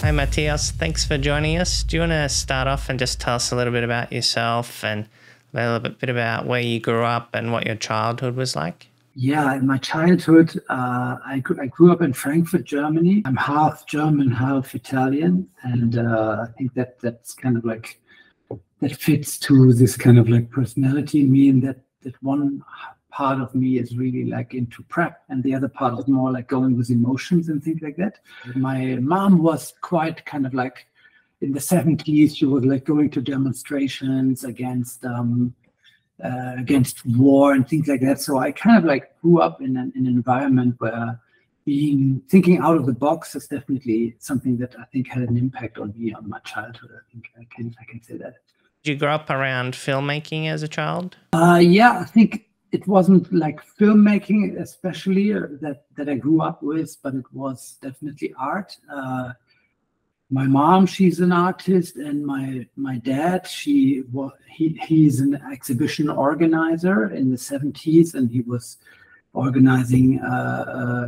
Hi, Matthias. Thanks for joining us. Do you want to start off and just tell us a little bit about yourself and a little bit about where you grew up and what your childhood was like? Yeah, in my childhood, I grew up in Frankfurt, Germany. I'm half German, half Italian, and I think that's kind of like that fits to this kind of like personality in me, and that one part of me is really like into prep, and the other part is more like going with emotions and things like that. My mom was quite kind of like in the 70s. She was like going to demonstrations against war and things like that. So I kind of like grew up in an environment where thinking out of the box is definitely something that I think had an impact on me, on my childhood. I think I can say that. Did you grow up around filmmaking as a child? Yeah, I think it wasn't like filmmaking especially that I grew up with, but it was definitely art. My mom, she's an artist, and my dad, he's an exhibition organizer in the 70s, and he was organizing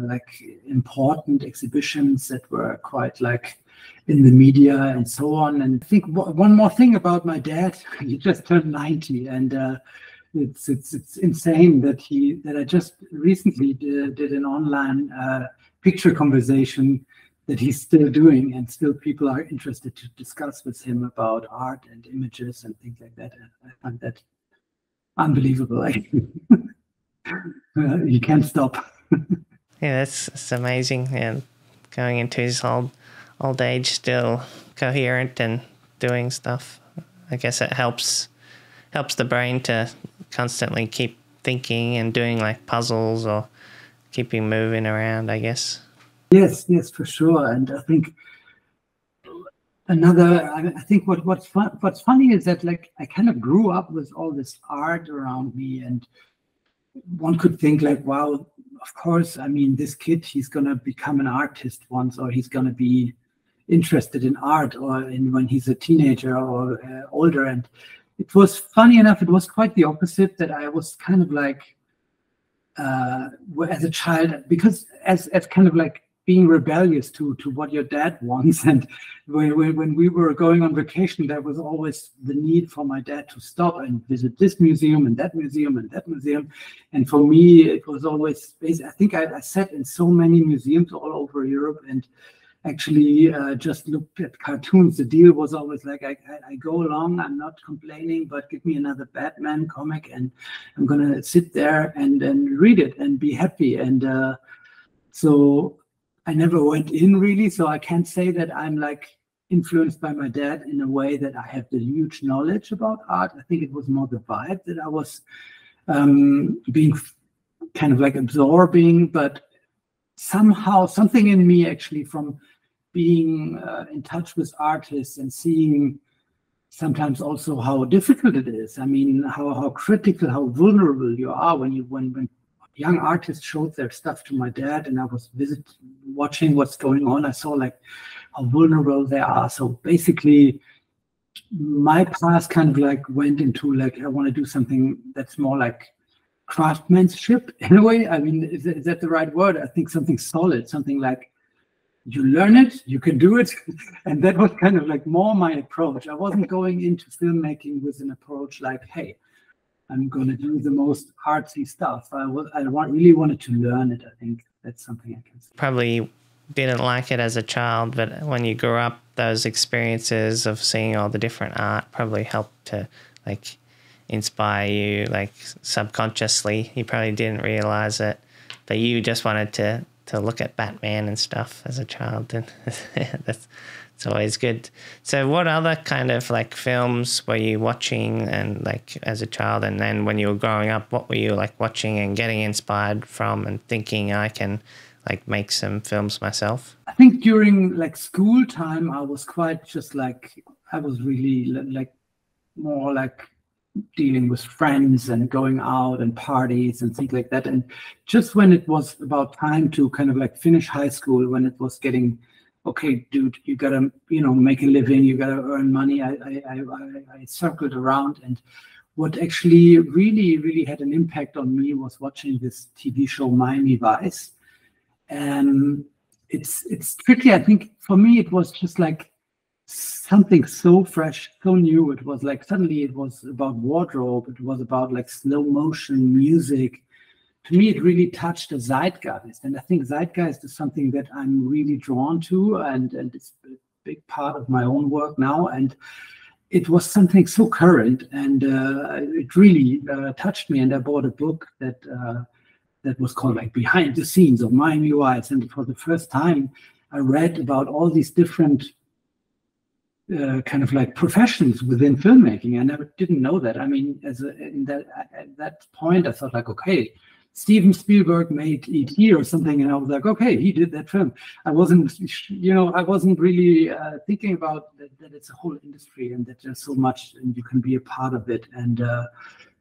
like important exhibitions that were quite like in the media and so on. And I think one more thing about my dad, he just turned 90, and it's insane that I just recently did an online picture conversation that he's still doing, and still people are interested to discuss with him about art and images and things like that. And I find that unbelievable. You can't stop. Yeah, that's amazing. And going into his old age, still coherent and doing stuff. I guess it helps the brain to constantly keep thinking and doing like puzzles or keeping moving around, I guess. Yes, for sure. And I think I think what's funny is that like I kind of grew up with all this art around me, and one could think like, wow, of course, I mean, this kid, he's gonna become an artist once, or he's gonna be interested in art, or when he's a teenager or older. And it was funny enough, it was quite the opposite, that I was kind of like as a child, because as kind of like being rebellious to what your dad wants. And when we were going on vacation, there was always the need for my dad to stop and visit this museum and that museum and that museum. And for me, it was always, I think I sat in so many museums all over Europe, and actually just looked at cartoons. The deal was always like, I go along, I'm not complaining, but give me another Batman comic, and I'm gonna sit there and read it and be happy. And so I never went in really, so I can't say that I'm like influenced by my dad in a way that I have the huge knowledge about art. I think it was more the vibe that I was being kind of like absorbing, but somehow something in me actually, from being in touch with artists and seeing sometimes also how difficult it is. I mean, how critical, how vulnerable you are when young artists showed their stuff to my dad, and I was watching what's going on. I saw like how vulnerable they are. So basically, my past kind of like went into like, I want to do something that's more like craftsmanship in a way. I mean, is that the right word? I think something solid, something like you learn it, you can do it. And that was kind of like more my approach. I wasn't going into filmmaking with an approach like, hey, I'm going to do the most artsy stuff. I really wanted to learn it. I think that's something I can say. Probably didn't like it as a child, but when you grew up, those experiences of seeing all the different art probably helped to like inspire you, like subconsciously. You probably didn't realize it, but you just wanted to look at Batman and stuff as a child, and it's always good. So what other kind of like films were you watching and like as a child, and then when you were growing up, what were you like watching and getting inspired from and thinking I can like make some films myself? I think during like school time, I was quite just like, I was really like more like dealing with friends and going out and parties and things like that. And just when it was about time to kind of like finish high school, when it was getting, okay, dude, you gotta, make a living, you gotta earn money, I circled around. And what actually really had an impact on me was watching this TV show Miami Vice. it's tricky. I think for me it was just like something so fresh, so new. It was like suddenly it was about wardrobe. It was about like slow motion music. To me, it really touched the zeitgeist, and I think zeitgeist is something that I'm really drawn to, and it's a big part of my own work now. And it was something so current, and it really touched me. And I bought a book that was called like Behind the Scenes of Miami Vice, and for the first time, I read about all these different kind of like professions within filmmaking. I never didn't know that. I mean, at that point, I thought like, okay, Steven Spielberg made E.T. or something, and I was like, okay, he did that film. I wasn't really thinking about that it's a whole industry and that there's so much and you can be a part of it. And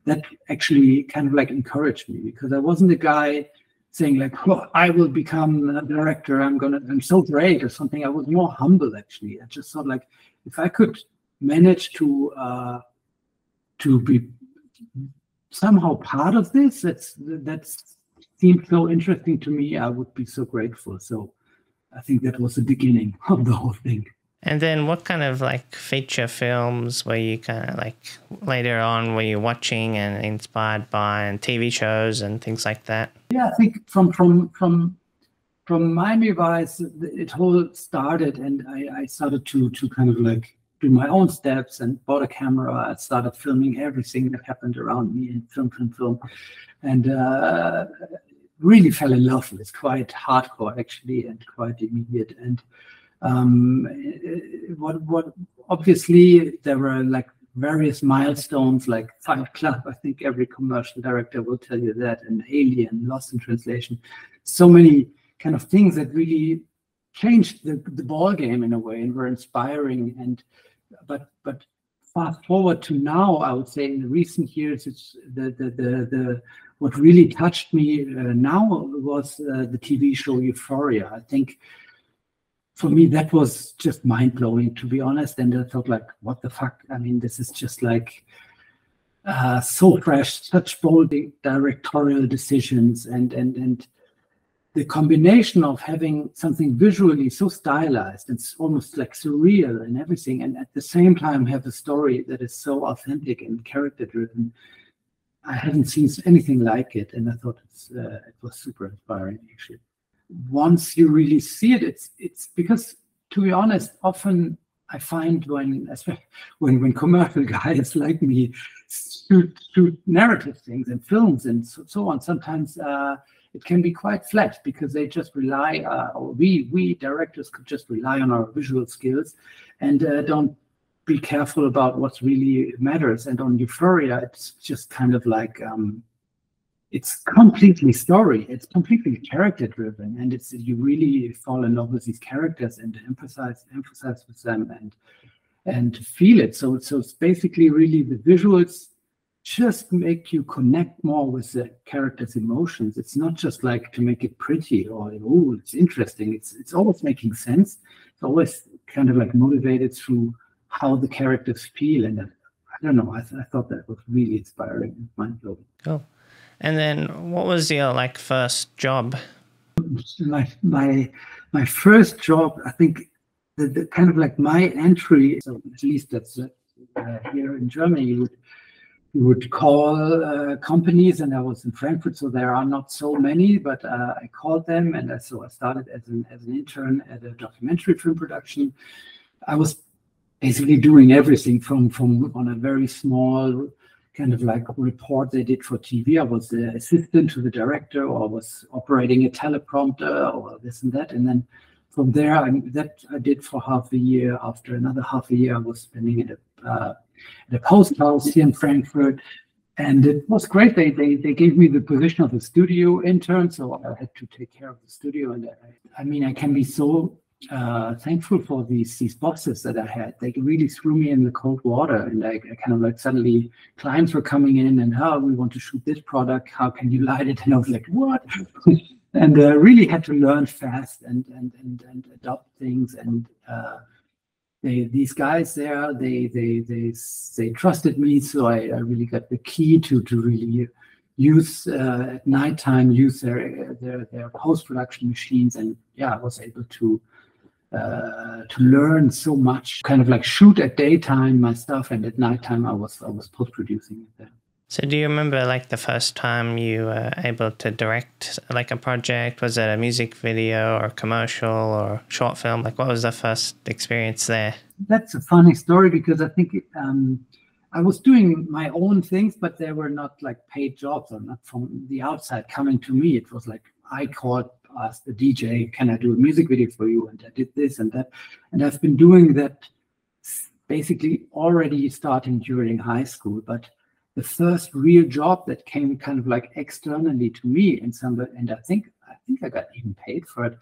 that actually kind of like encouraged me, because I wasn't a guy saying like, oh, I will become a director, I'm so great or something. I was more humble, actually. I just thought like, if I could manage to be somehow part of this, that seemed so interesting to me, I would be so grateful. So I think that was the beginning of the whole thing. And then what kind of like feature films were you kind of like later on were you watching and inspired by, and TV shows and things like that? Yeah, I think from Miami Vice, it all started, and I started to kind of like do my own steps and bought a camera. I started filming everything that happened around me in film, and really fell in love with it. It's quite hardcore actually, and quite immediate. And what obviously there were like various milestones, like Fight Club. I think every commercial director will tell you that, and Alien, Lost in Translation. So many kind of things that really changed the ball game in a way and were inspiring. And but fast forward to now, I would say in the recent years, it's the what really touched me now was the TV show Euphoria. I think for me that was just mind blowing, to be honest. And I thought like, what the fuck? I mean, this is just like so fresh, such bold directorial decisions, and the combination of having something visually so stylized, it's almost like surreal and everything, and at the same time have a story that is so authentic and character driven. I haven't seen anything like it, and I thought it was super inspiring actually. Once you really see it, it's because, to be honest, often I find when commercial guys like me shoot narrative things and films and so on, sometimes it can be quite flat, because they just rely, or we directors could just rely on our visual skills and don't be careful about what really matters. And on Euphoria, it's just kind of like, it's completely story, it's completely character driven, and you really fall in love with these characters and emphasize with them and feel it. So it's basically really the visuals just make you connect more with the character's emotions. It's not just like to make it pretty or, oh, it's interesting. It's always making sense. It's always kind of like motivated through how the characters feel. And I don't know, I thought that was really inspiring and mind-blowing. Cool. And then what was your like first job? My first job, I think the kind of like my entry, so at least that's here in Germany, you would call companies, and I was in Frankfurt, so there are not so many, but I called them, and so I started as an intern at a documentary film production. I was basically doing everything from on a very small kind of like report they did for TV. I was the assistant to the director, or was operating a teleprompter, or this and that. And then from there, I did for half a year. After another half a year, I was spending at a post house here in Frankfurt, and it was great. They gave me the position of a studio intern, so I had to take care of the studio. And I mean, I can be so thankful for these bosses that I had. They really threw me in the cold water, and I kind of like suddenly clients were coming in and, oh, we want to shoot this product. How can you light it? And I was like, what? And really had to learn fast and adopt things. And these guys there, they trusted me, so I really got the key to really use at nighttime, use their post-production machines. And yeah, I was able to learn so much, kind of like shoot at daytime my stuff, and at nighttime I was post-producing it there. So do you remember like the first time you were able to direct like a project? Was it a music video or commercial or short film? Like what was the first experience there? That's a funny story, because I think I was doing my own things, but they were not like paid jobs, or not from the outside coming to me. It was like I called, asked the DJ, can I do a music video for you? And I did this and that. And I've been doing that basically already starting during high school. But the first real job that came kind of like externally to me, and I think I got even paid for it,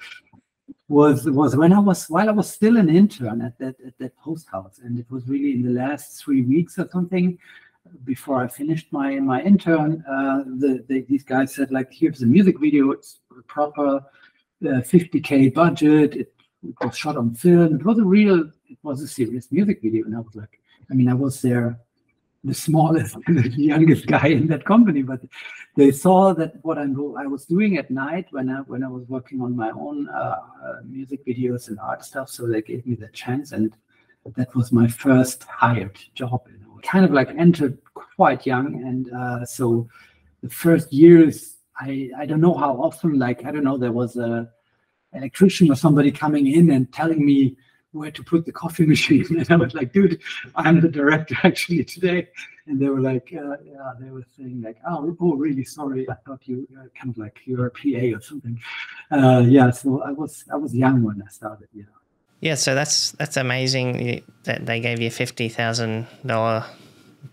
was when while I was still an intern at that post house. And it was really in the last 3 weeks or something before I finished my intern. These guys said, like, here's a music video. It's a proper 50K budget. It was shot on film. It was a serious music video. And I was like, I mean, I was there, the smallest and the youngest guy in that company, but they saw that what I was doing at night when I was working on my own music videos and art stuff. So they gave me the chance, and that was my first hired job. You know, kind of like entered quite young, and so the first years, I don't know how often, like, I don't know, there was a electrician or somebody coming in and telling me where to put the coffee machine, and I was like, dude, I'm the director actually today. And they were like, yeah, they were saying like, oh, really sorry, I thought you kind of like you're a PA or something. Yeah, so I was young when I started. Yeah. Yeah, so that's amazing that they gave you $50,000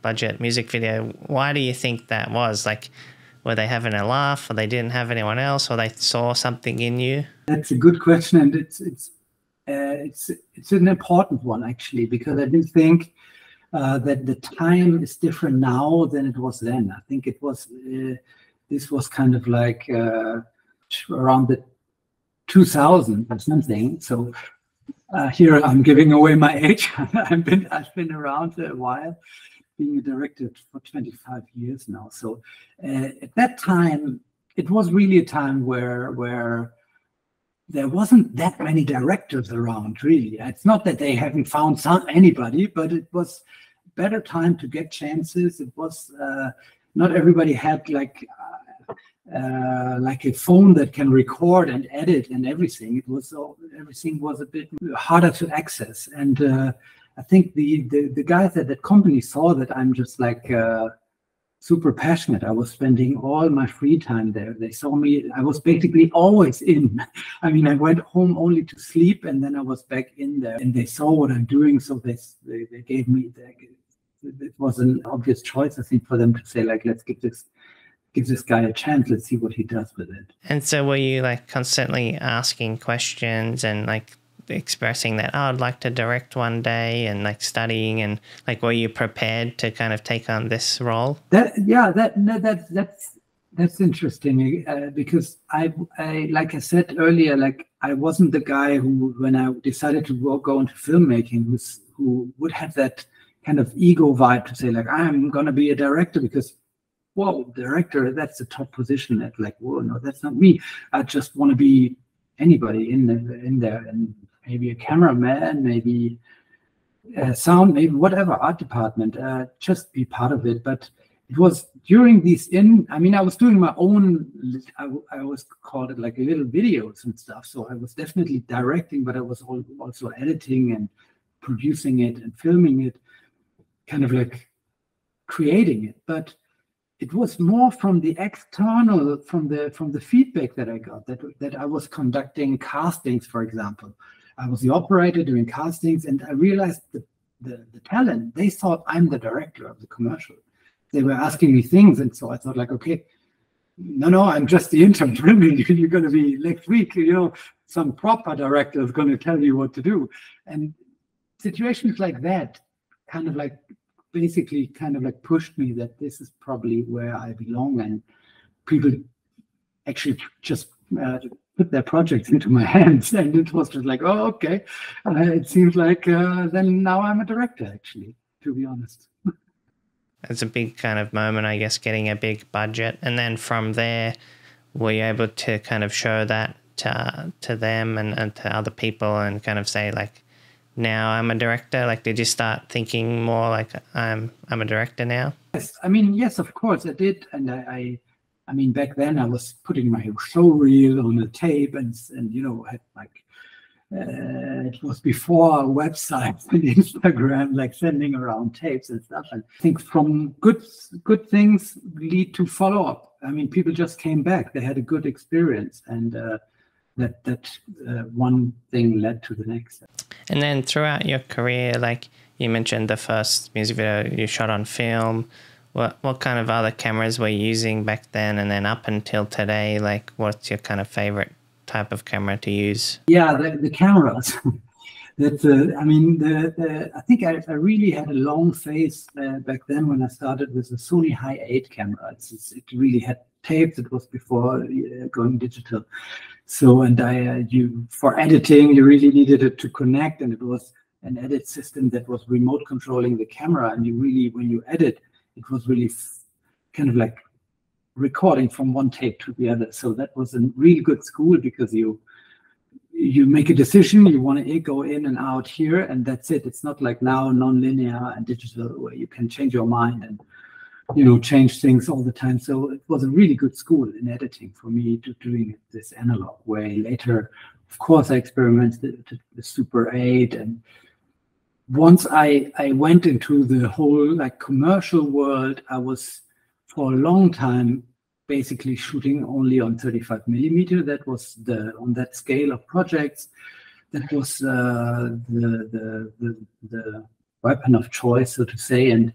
budget music video. Why do you think that was? Like, were they having a laugh, or they didn't have anyone else, or they saw something in you? That's a good question, and it's an important one actually, because I do think that the time is different now than it was then. I think it was this was kind of like around the 2000 or something. So here I'm giving away my age. I've been around a while, being a director for 25 years now. So at that time, it was really a time where there wasn't that many directors around, really. It's not that they haven't found anybody, but it was a better time to get chances. It was not everybody had like a phone that can record and edit and everything. Everything was a bit harder to access. And I think the guys at that company saw that I'm just like super passionate. I was spending all my free time there. They saw me, I was basically always in. I mean, I went home only to sleep, and then I was back in there, and they saw what I'm doing. So they gave me, it was an obvious choice, I think, for them to say, like, let's give this guy a chance. Let's see what he does with it. And so were you like constantly asking questions and like expressing that, oh, I'd like to direct one day, and like studying, and like, were you prepared to kind of take on this role? That's interesting, because I like I said earlier, like, I wasn't the guy who, when I decided to go into filmmaking, who would have that kind of ego vibe to say, like, I'm gonna be a director, because, whoa, director, that's the top position. At like, whoa, no, that's not me. I just want to be anybody in there, and maybe a cameraman, maybe sound, maybe whatever, art department, just be part of it. But it was during these I mean, I was doing my own, I always called it like a little videos and stuff. So I was definitely directing, but I was also editing and producing it and filming it, kind of like creating it. But it was more from the external, from the feedback that I got, that I was conducting castings, for example. I was the operator doing castings, and I realized the talent, they thought I'm the director of the commercial. They were asking me things, and so I thought, like, okay, no, I'm just the intern. You're going to be next week, you know, some proper director is going to tell you what to do. And situations like that kind of like basically kind of like pushed me that this is probably where I belong, and people actually just put their projects into my hands, and it was just like, oh, okay, it seems like then now I'm a director, actually, to be honest. it's a big kind of moment, I guess, getting a big budget. And then from there, were you able to kind of show that to them and to other people and kind of say, like, now I'm a director? Like, did you start thinking more like I'm a director now? Yes, I mean, yes, of course I did. And I mean, back then I was putting my show reel on a tape and you know, had like, it was before websites and Instagram, like sending around tapes and stuff. And I think from good things lead to follow up. I mean, people just came back. They had a good experience, and that one thing led to the next. And then throughout your career, like you mentioned, the first music video you shot on film. What kind of other cameras were you using back then, and then up until today? Like, what's your kind of favorite type of camera to use? Yeah, the cameras. I mean, I think I really had a long phase back then when I started with the Sony Hi8 camera. It really had tapes. It was before going digital. So, and for editing, you really needed it to connect, and it was an edit system that was remote controlling the camera. And you really, when you edit, it was really kind of like recording from one tape to the other. So that was a really good school, because you make a decision, you want to go in and out here, and that's it. It's not like now non-linear and digital where you can change your mind and, you know, change things all the time. So it was a really good school in editing for me, to doing it this analog way. Later, of course, I experimented with Super 8, and once I went into the whole like commercial world, I was for a long time basically shooting only on 35mm. That was on that scale of projects, that was the weapon of choice, so to say. And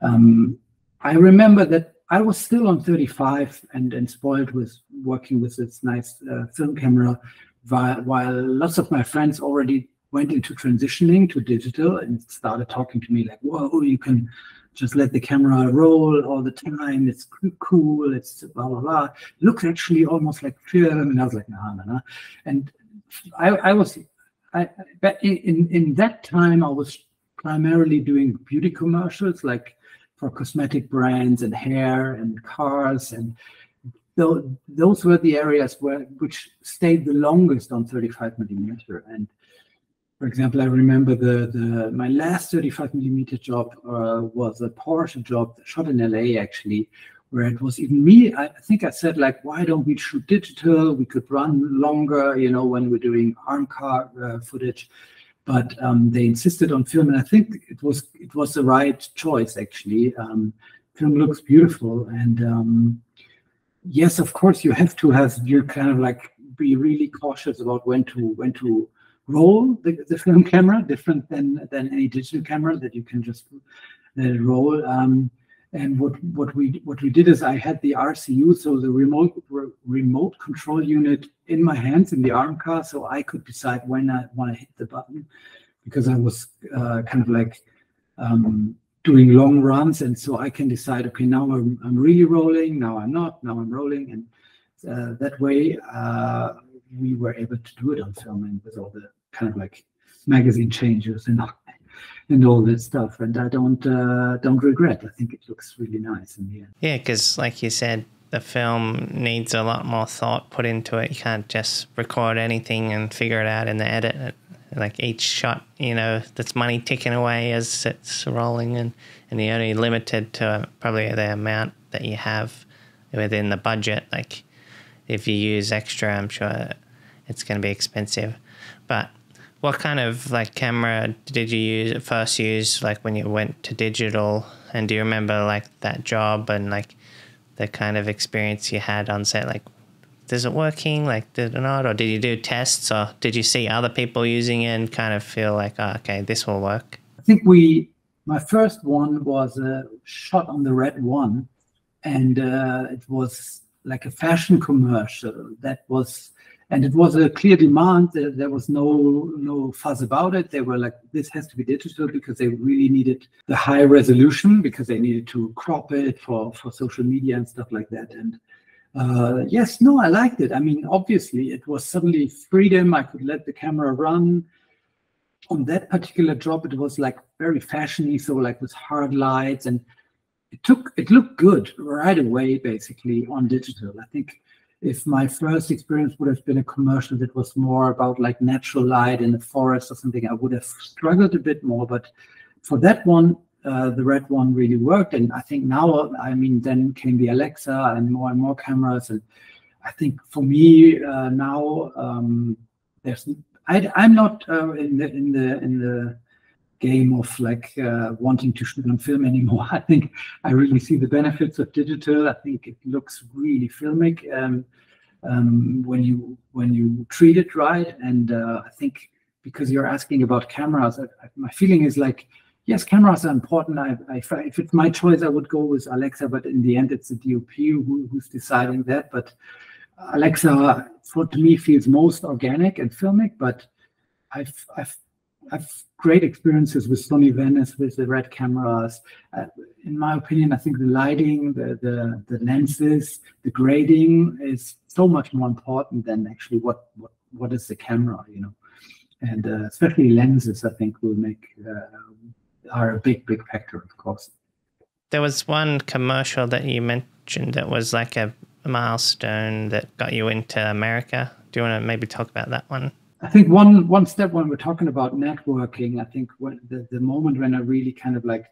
I remember that I was still on 35 and spoiled with working with this nice film camera, while lots of my friends already went into transitioning to digital and started talking to me like, whoa, you can just let the camera roll all the time. It's cool. It's blah, blah, blah. It looks actually almost like film. And I was like, nah. And but in that time, I was primarily doing beauty commercials, like for cosmetic brands and hair and cars. And those were the areas which stayed the longest on 35mm. And for example, I remember my last 35mm job was a Porsche job shot in LA, actually, where it was even me. I think I said, like, why don't we shoot digital? We could run longer, you know, when we're doing arm car footage. But they insisted on film, and I think it was the right choice, actually. Film looks beautiful, and yes, of course, you have to kind of like be really cautious about when to roll the film camera, different than any digital camera that you can just let it roll. And what we did is I had the RCU, so the remote control unit, in my hands in the arm car, so I could decide when I want to hit the button, because I was kind of like doing long runs, and so I can decide, okay, now I'm really rolling, now I'm not, now I'm rolling, and that way we were able to do it on film, and with all the kind of like magazine changes and all that stuff. And I don't regret. I think it looks really nice in the end. Yeah, because like you said, the film needs a lot more thought put into it. You can't just record anything and figure it out in the edit. Like each shot, you know, that's money ticking away as it's rolling, and you're only limited to probably the amount that you have within the budget. Like if you use extra, I'm sure it's going to be expensive. But what kind of like camera did you first use like when you went to digital? And do you remember like that job and like the kind of experience you had on set? Like, is it working? Like, did it not? Or did you do tests? Or did you see other people using it and kind of feel like, oh, okay, this will work? I think my first one was a shot on the Red One, and it was like a fashion commercial and it was a clear demand. There was no fuss about it. They were like, this has to be digital, because they really needed the high resolution, because they needed to crop it for social media and stuff like that. And yes, no, I liked it. I mean, obviously, it was suddenly freedom. I could let the camera run. On that particular job, it was like very fashiony, so like with hard lights, and it looked good right away, basically, on digital. I think if my first experience would have been a commercial that was more about like natural light in the forest or something, I would have struggled a bit more. But for that one, the red one really worked. And I think now, I mean, then came the Alexa and more cameras. And I think for me now, I'm not in the game of like wanting to shoot on film anymore. I think I really see the benefits of digital. I think it looks really filmic when you treat it right. And I think because you're asking about cameras, my feeling is like, yes, cameras are important. If it's my choice, I would go with Alexa, but in the end, it's the DOP who's deciding that. But Alexa, to me, feels most organic and filmic. But I've great experiences with Sony Venice, with the red cameras. In my opinion, I think the lighting, the lenses, the grading is so much more important than actually what is the camera, you know. And especially lenses, I think, are a big factor, of course. There was one commercial that you mentioned that was like a milestone that got you into America. Do you want to maybe talk about that one? I think one step when we're talking about networking, I think when the moment when I really kind of like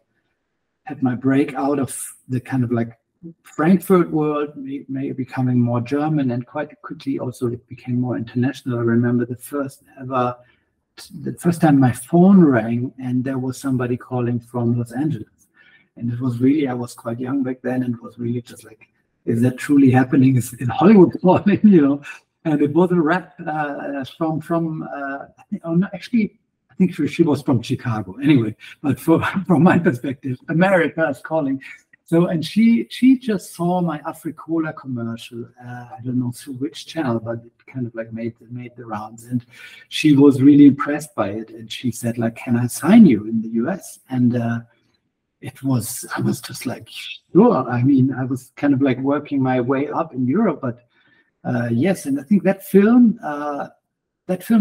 had my break out of the kind of like Frankfurt world, maybe becoming more German, and quite quickly also it became more international. I remember the first time my phone rang and there was somebody calling from Los Angeles. And it was really, I was quite young back then, and it was really just like, is that truly happening? Is in Hollywood calling, you know? And it was a rep from actually, I think she was from Chicago anyway, but from my perspective, America is calling. So, and she just saw my Africola commercial. I don't know through which channel, but it kind of like made the rounds, and she was really impressed by it. And she said, like, "Can I sign you in the US?" And I was just like, sure. I mean, I was kind of like working my way up in Europe, but yes. And I think that film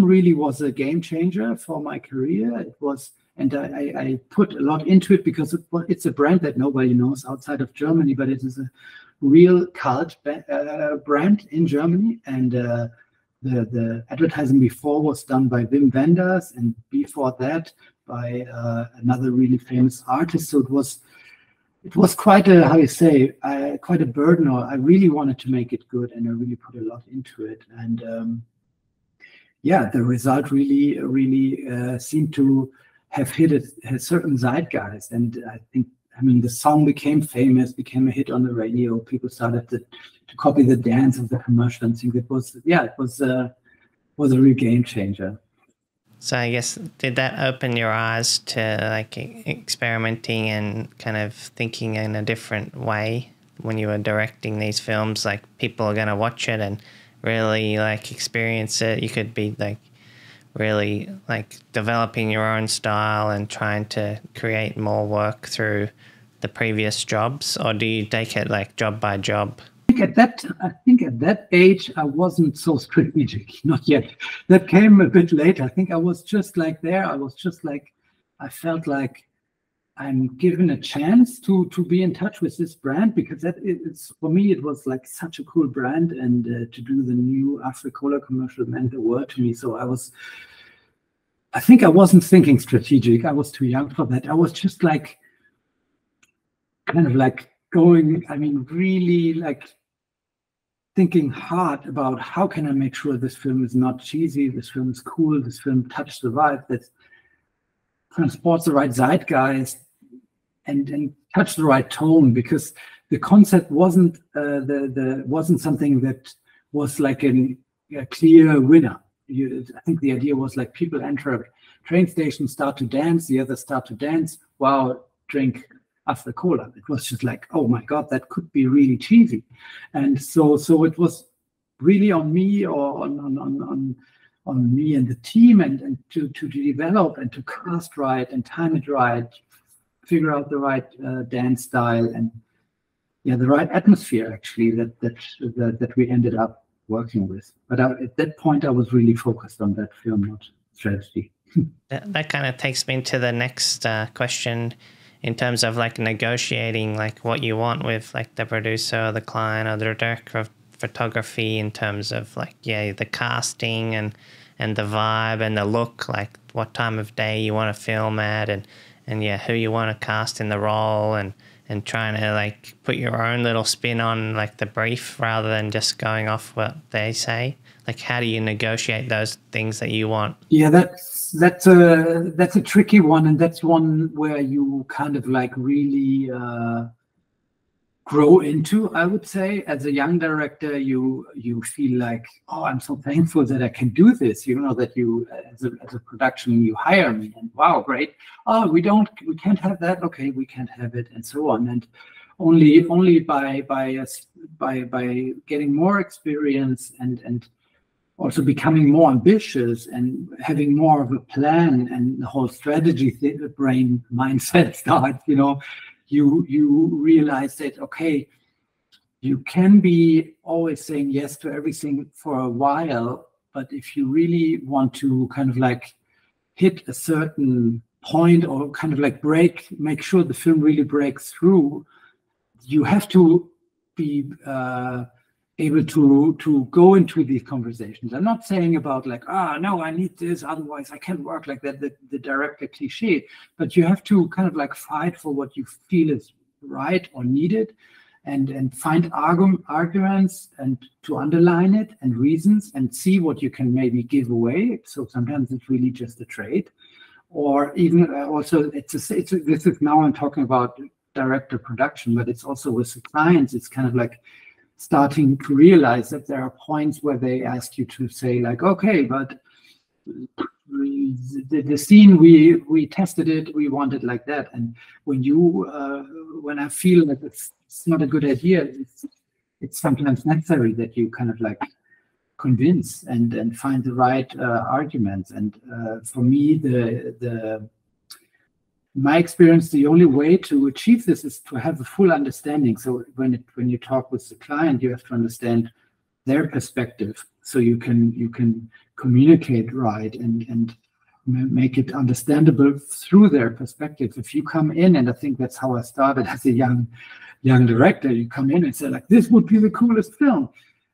really was a game changer for my career. It was. And I put a lot into it because it's a brand that nobody knows outside of Germany, but it is a real cult brand in Germany. And the advertising before was done by Wim Wenders, and before that by another really famous artist. So it was quite a, how you say, quite a burden. Or I really wanted to make it good, and I really put a lot into it. And yeah, the result really seemed to have hit a certain zeitgeist. And I think, I mean, the song became famous, became a hit on the radio. People started to copy the dance of the commercial, and think it was a real game changer. So I guess, did that open your eyes to like experimenting and kind of thinking in a different way when you were directing these films? Like, people are going to watch it and really like experience it. You could be like really like developing your own style and trying to create more work through the previous jobs, or do you take it like job by job? I think at that age I wasn't so strategic, not yet. That came a bit later. I think I was just like there. I felt like I'm given a chance to be in touch with this brand, because for me it was like such a cool brand, and to do the new Africola commercial meant the world to me. So I think I wasn't thinking strategic. I was too young for that. I was just like kind of like going, I mean, really like thinking hard about how can I make sure this film is not cheesy, this film is cool, this film touches the vibe, that transports the right zeitgeist, and touch the right tone, because the concept wasn't something that was like a clear winner. I think the idea was like, people enter a train station, start to dance, the others start to dance, wow, drink Africola. It was just like, oh my God, that could be really cheesy. And so it was really on me, or on me and the team, and to develop and to cast right and time it right, figure out the right dance style, and yeah, the right atmosphere actually that we ended up working with. But at that point I was really focused on that film, not strategy. That kind of takes me into the next question. in terms of like negotiating like what you want with like the producer or the client or the director of photography, in terms of like, yeah, the casting and the vibe and the look, like what time of day you want to film at, and yeah, who you want to cast in the role, and trying to like put your own little spin on like the brief rather than just going off what they say. Like, how do you negotiate those things that you want? Yeah, that's a tricky one, and that's one where you kind of like really grow into, I would say. As a young director, you feel like, oh, I'm so thankful that I can do this, you know, that you as a production, you hire me, and wow, great. Oh, we can't have that. Okay, we can't have it, and so on. And only by getting more experience and also becoming more ambitious and having more of a plan, and the whole strategy brain mindset starts, you know, you realize that, okay, you can be always saying yes to everything for a while, but if you really want to kind of like hit a certain point, or kind of like make sure the film really breaks through, you have to be able to go into these conversations. I'm not saying about like, no, I need this, otherwise I can't work like that, the director cliche, but you have to kind of like fight for what you feel is right or needed, and find arguments and to underline it, and reasons, and see what you can maybe give away. So sometimes it's really just a trade, or even also this is now I'm talking about director production, but it's also with the clients. It's kind of like starting to realize that there are points where they ask you to say like, okay, but the scene, we tested it, we want it like that. And when I feel like it's not a good idea, it's sometimes necessary that you kind of like convince and find the right arguments. And for me, my experience, the only way to achieve this is to have a full understanding. So when you talk with the client, you have to understand their perspective, so you can communicate right and make it understandable through their perspective. If you come in, and I think that's how I started as a young director, you come in and say like, this would be the coolest film.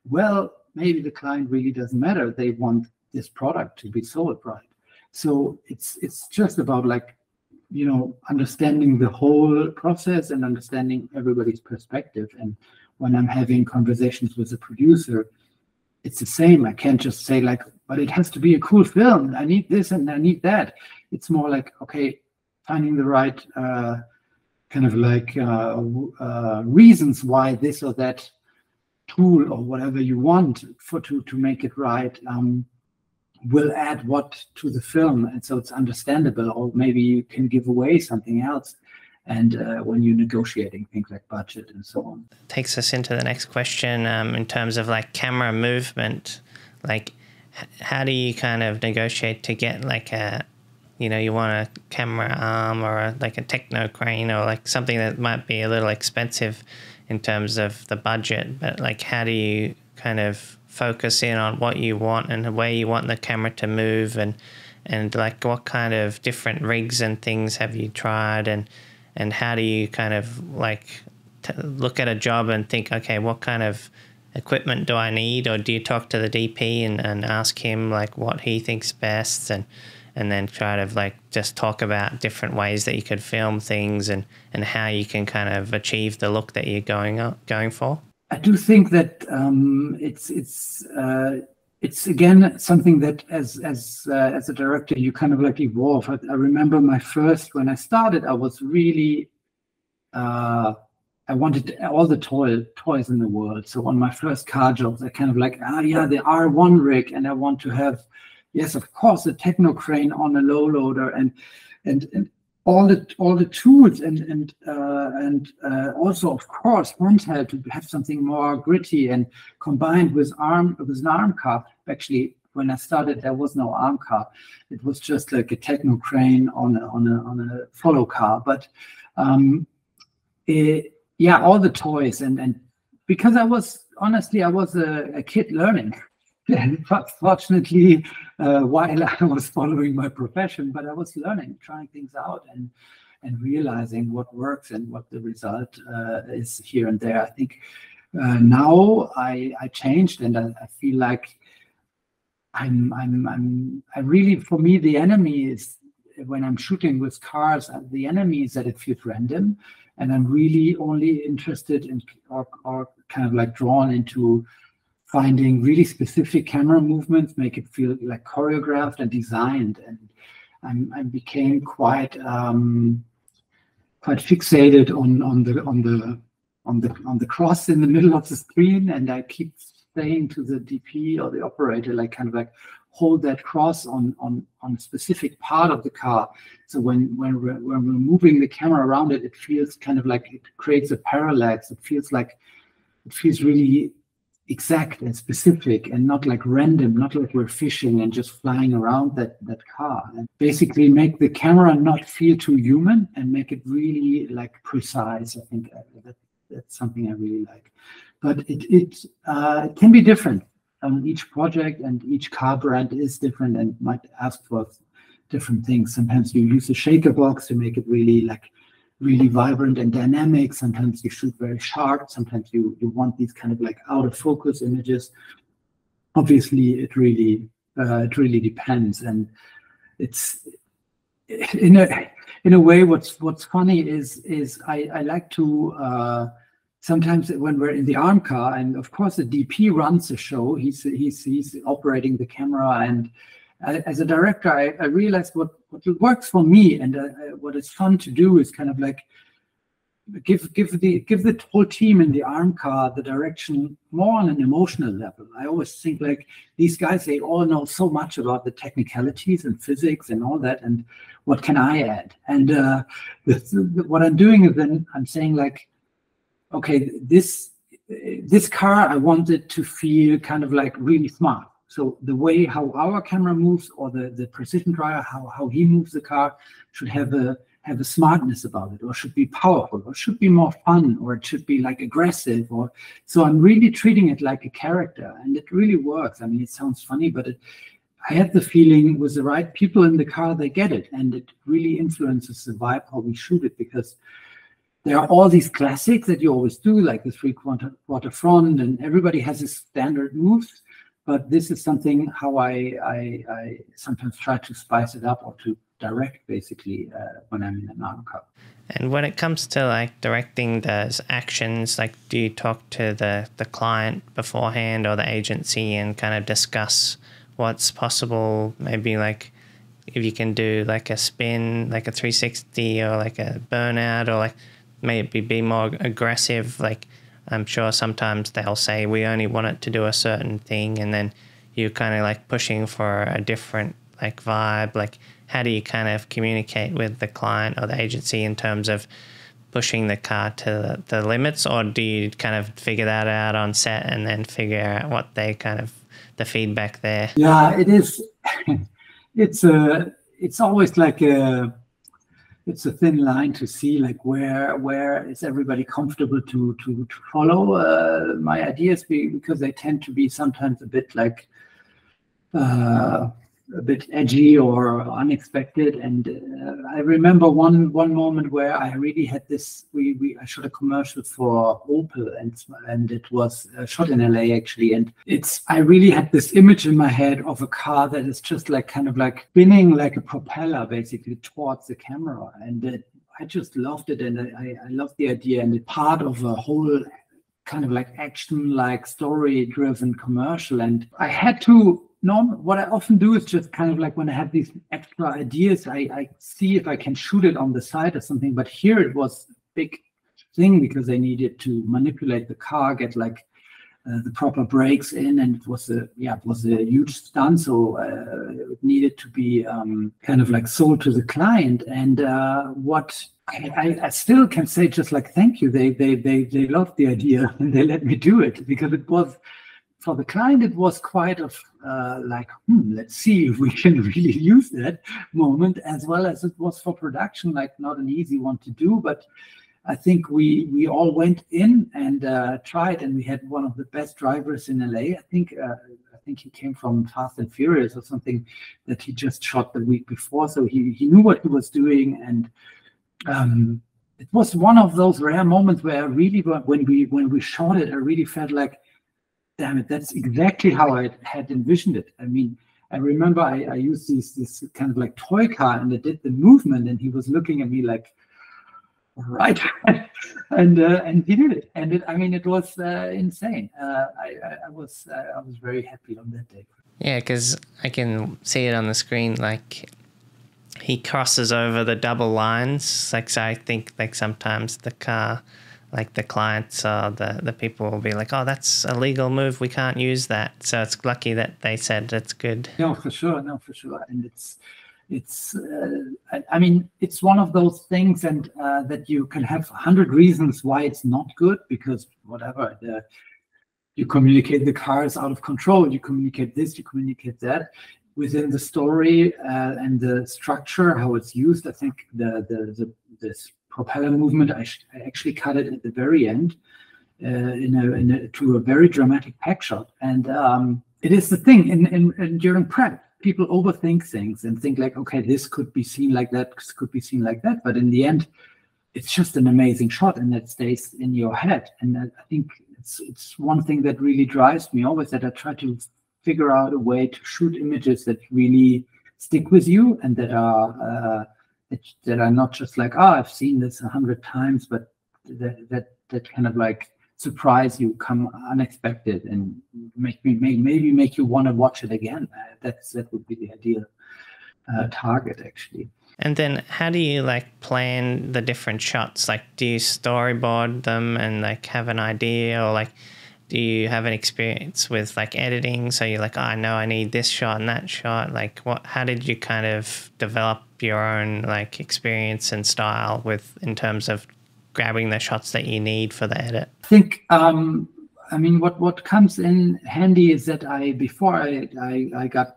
Well, maybe the client really doesn't matter. They want this product to be sold right. So it's just about like, you know, understanding the whole process and understanding everybody's perspective. And when I'm having conversations with a producer, it's the same. I can't just say like, but it has to be a cool film, I need this and I need that. It's more like, okay, finding the right kind of like reasons why this or that tool or whatever you want to make it right will add what to the film, and so it's understandable. Or maybe you can give away something else, and when you're negotiating things like budget and so on. Takes us into the next question, in terms of like camera movement. Like, how do you kind of negotiate to get like a, you know, you want a camera arm or like a techno crane, or like something that might be a little expensive in terms of the budget, but like, how do you kind of focus in on what you want and where you want the camera to move, and like what kind of different rigs and things have you tried, and how do you kind of like look at a job and think, okay, what kind of equipment do I need? Or do you talk to the DP and ask him like what he thinks best, and then try to like just talk about different ways that you could film things, and how you can kind of achieve the look that you're going for? I do think that it's again something that as a director you kind of like evolve. I remember when I started, I was really I wanted all the toys in the world. So on my first car jobs, I kind of like, yeah, the R1 rig, and I want to have, yes, of course, a techno crane on a low loader, and all the tools, and also of course handheld, to have something more gritty and combined with an arm car. Actually, when I started, there was no arm car; it was just like a techno crane on a follow car. But yeah, all the toys, and because I was a kid learning. And fortunately, while I was following my profession, but I was learning, trying things out, and realizing what works and what the result is here and there. I think now I changed, and I feel like I really, for me, the enemy is, when I'm shooting with cars, the enemy is that it feels random, and I'm really only interested in, or kind of like drawn into, finding really specific camera movements, make it feel like choreographed and designed. And I became quite fixated on the cross in the middle of the screen, and I keep saying to the DP or the operator, like, kind of like, hold that cross on a specific part of the car. So when we're moving the camera around it, it feels kind of like it creates a parallax. It feels really exact and specific, and not like random, not like we're fishing and just flying around that car. And basically make the camera not feel too human and make it really like precise. I think that's something I really like. But it can be different on each project, and each car brand is different and might ask for different things. Sometimes you use a shaker box to make it really vibrant and dynamic. Sometimes you shoot very sharp. Sometimes you want these kind of like out of focus images. Obviously, it really depends. And it's in a way, what's funny is I like to sometimes when we're in the arm car, and of course the DP runs the show. He's operating the camera, and as a director, I realized what works for me, and what is fun to do is kind of like give the whole team in the arm car the direction more on an emotional level. I always think like these guys, they all know so much about the technicalities and physics and all that, and what can I add? And what I'm doing is then I'm saying like, okay, this car, I want it to feel kind of like really smart. So the way how our camera moves, or the precision driver, how he moves the car, should have a smartness about it, or should be powerful, or should be more fun, or it should be like aggressive. Or so I'm really treating it like a character, and it really works. I mean, it sounds funny, but I had the feeling with the right people in the car, they get it, and it really influences the vibe how we shoot it, because there are all these classics that you always do, like the three-quarter front, and everybody has his standard moves. But this is something how I sometimes try to spice it up, or to direct, basically, when I'm in an arm car. And when it comes to like directing those actions, like do you talk to the client beforehand or the agency and kind of discuss what's possible? Maybe like if you can do like a spin, like a 360, or like a burnout, or like maybe be more aggressive. Like I'm sure sometimes they'll say we only want it to do a certain thing, and then you're kind of like pushing for a different like vibe. Like how do you kind of communicate with the client or the agency in terms of pushing the car to the limits, or do you kind of figure that out on set and then figure out what they kind of the feedback there? Yeah, it is. It's always like it's a thin line to see like where is everybody comfortable to follow my ideas, because they tend to be sometimes a bit like a bit edgy or unexpected. And I remember one moment where I really had this. I shot a commercial for Opel, and it was shot in LA actually. And I really had this image in my head of a car that is just like kind of like spinning like a propeller basically towards the camera, and I just loved it, and I loved the idea, and it's part of a whole kind of like action, like story-driven commercial. And I had to. What I often do is just kind of like when I have these extra ideas, I see if I can shoot it on the side or something. But here it was a big thing because they needed to manipulate the car, get like the proper brakes in, and it was a huge stunt. So it needed to be kind of like sold to the client. And what I still can say, just like thank you. They loved the idea and they let me do it, because it was. For the client, it was quite of like, let's see if we can really use that moment, as well as it was for production, like not an easy one to do. But I think we all went in and tried, and we had one of the best drivers in LA. I think he came from Fast and Furious or something that he just shot the week before, so he knew what he was doing. And it was one of those rare moments where I really, when we shot it, I really felt like, damn it, that's exactly how I had envisioned it. I mean, I remember I used this kind of like toy car, and I did the movement, and he was looking at me like, right, and he did it, and I mean, it was insane. I was very happy on that day. Yeah, because I can see it on the screen, like he crosses over the double lines. Like, so I think like sometimes the car, like the clients or the people will be like, oh, that's a legal move, we can't use that. So it's lucky that they said it's good. No, for sure. And I mean, it's one of those things, and that you can have 100 reasons why it's not good, because whatever, you communicate the car is out of control, you communicate this, you communicate that. Within the story and the structure, how it's used, I think this propeller movement, I actually cut it at the very end to a very dramatic pack shot. And it is the thing, in during prep, people overthink things and think like, okay, this could be seen like that, this could be seen like that. But in the end, it's just an amazing shot, and that stays in your head. And I think it's one thing that really drives me always, that I try to figure out a way to shoot images that really stick with you, and that are not just like, oh, I've seen this 100 times, but that kind of like surprise you, come unexpected, and maybe make you want to watch it again. That would be the ideal target, actually. And then how do you like plan the different shots? Like, do you storyboard them and like have an idea, or like do you have an experience with like editing? So you're like, oh, I know I need this shot and that shot. Like, how did you kind of develop your own like experience and style in terms of grabbing the shots that you need for the edit? I think, I mean, what comes in handy is that before I got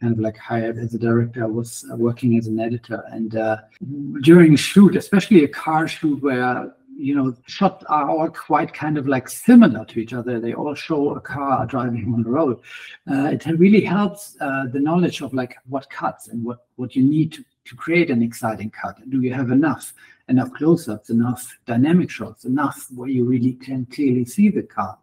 kind of like hired as a director, I was working as an editor, and during a shoot, especially a car shoot where, you know, shots are all quite kind of like similar to each other. They all show a car driving on the road. It really helps the knowledge of like what cuts and what you need to create an exciting cut. Do you have enough close-ups, enough dynamic shots, enough where you really can clearly see the car?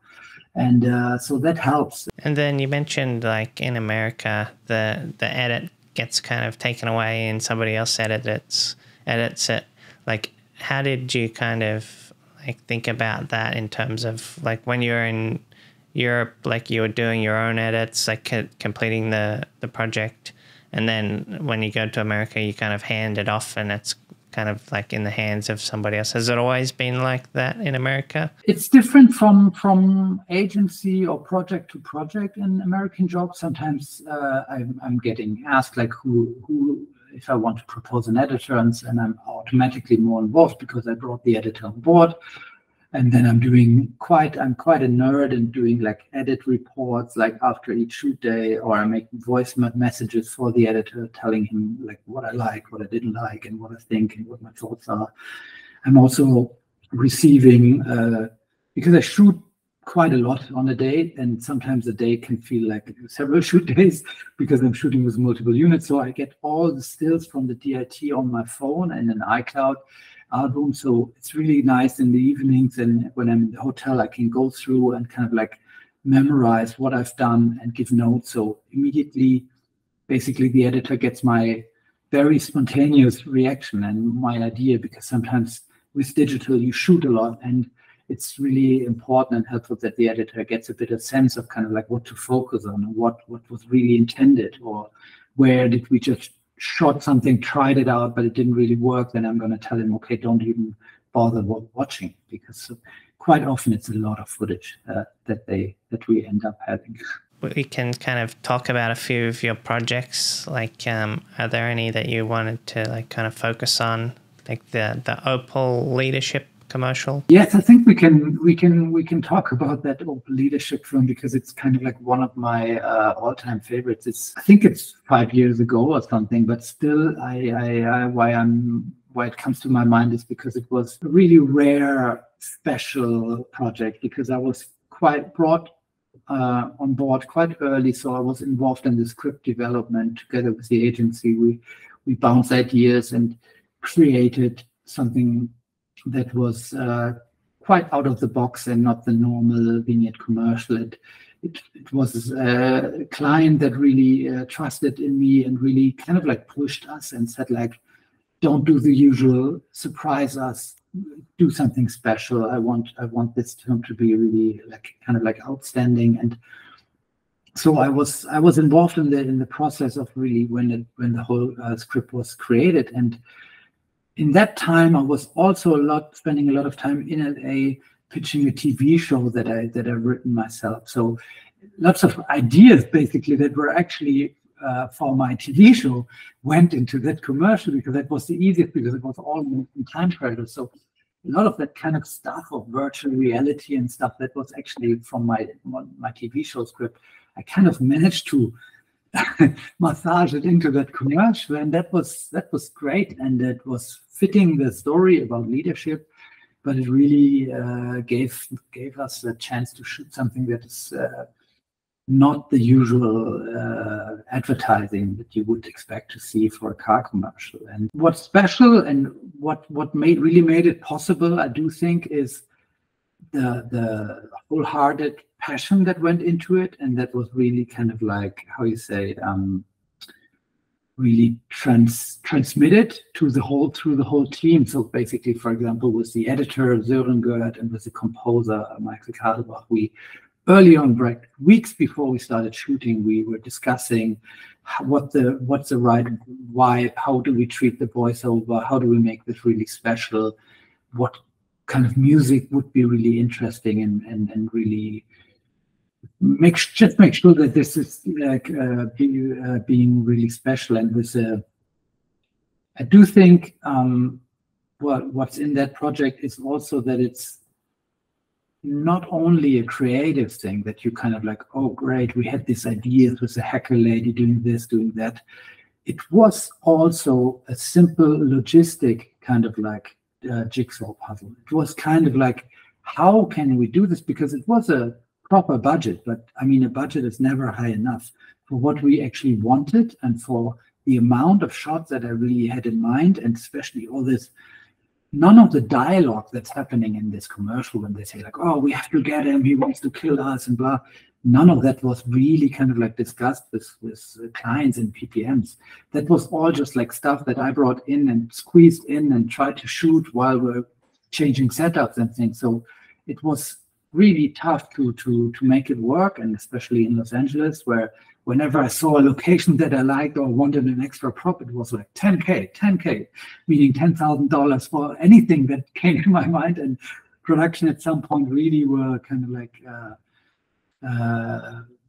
And so that helps. And then you mentioned like in America, the edit gets kind of taken away and somebody else edits it. Like, how did you kind of like think about that in terms of like when you're in Europe, like you were doing your own edits, like completing the project, and then when you go to America, you kind of hand it off and it's kind of like in the hands of somebody else. Has it always been like that in America? It's different from agency or project to project in American jobs. Sometimes I'm getting asked like who if I want to propose an editor, and I'm automatically more involved because I brought the editor on board. And then I'm quite a nerd and doing like edit reports like after each shoot day, or I make voice messages for the editor telling him like what I like, what I didn't like, and what I think and what my thoughts are. I'm also receiving, because I shoot quite a lot on a day, and sometimes a day can feel like several shoot days because I'm shooting with multiple units. So I get all the stills from the DIT on my phone and an iCloud album. So it's really nice in the evenings, and when I'm in the hotel, I can go through and kind of like memorize what I've done and give notes. So immediately, basically, the editor gets my very spontaneous reaction and my idea, because sometimes with digital, you shoot a lot, and it's really important and helpful that the editor gets a bit of sense of kind of like what to focus on, and what was really intended, or where did we just shot something, tried it out, but it didn't really work. Then I'm going to tell him, okay, don't even bother watching, because quite often it's a lot of footage that we end up having. We can kind of talk about a few of your projects. Like, are there any that you wanted to like kind of focus on, like the Opel leadership commercial? Yes, I think we can talk about that Opel leadership film, because it's kind of like one of my all-time favorites. I think it's 5 years ago or something, but still, why it comes to my mind is because it was a really rare, special project, because I was quite brought on board quite early, so I was involved in the script development together with the agency. We bounced ideas and created something that was quite out of the box and not the normal vignette commercial. It was a client that really trusted in me and really kind of like pushed us and said like, don't do the usual, surprise us, do something special. I want this film to be really like kind of like outstanding. And so I was involved in the process of really when the whole script was created. And in that time, I was also spending a lot of time in LA pitching a TV show that I've written myself. So lots of ideas basically that were actually for my TV show went into that commercial because that was the easiest, because it was all in time travel. So a lot of that kind of stuff of virtual reality and stuff that was actually from my TV show script, I kind of managed to massage it into that commercial, and that was great, and it was fitting the story about leadership, but it really gave us a chance to shoot something that is not the usual advertising that you would expect to see for a car commercial. And what's special and what really made it possible, I do think, is the wholehearted passion that went into it, and that was really kind of like, how you say, really transmitted to through the whole team. So basically, for example, with the editor Sören Gerd and with the composer Michael Kadelbach, we early on, weeks before we started shooting, we were discussing what's the right vibe, how do we treat the voiceover, how do we make this really special, what kind of music would be really interesting, and really make sure that this is like being really special. And with I do think what's in that project is also that it's not only a creative thing that you kind of like, oh great, we had this idea with the hacker lady doing this, doing that. It was also a simple logistic kind of like jigsaw puzzle. It was kind of like, how can we do this? Because it was a proper budget, but I mean, a budget is never high enough for what we actually wanted and for the amount of shots that I really had in mind, and especially all this, none of the dialogue that's happening in this commercial when they say like, oh, we have to get him, he wants to kill us and blah, none of that was really kind of like discussed with clients and PPMs. That was all just like stuff that I brought in and squeezed in and tried to shoot while we're changing setups and things. So it was really tough to make it work, and especially in Los Angeles, where whenever I saw a location that I liked or wanted an extra prop, it was like 10K, meaning $10,000 for anything that came to my mind. And production at some point really were kind of like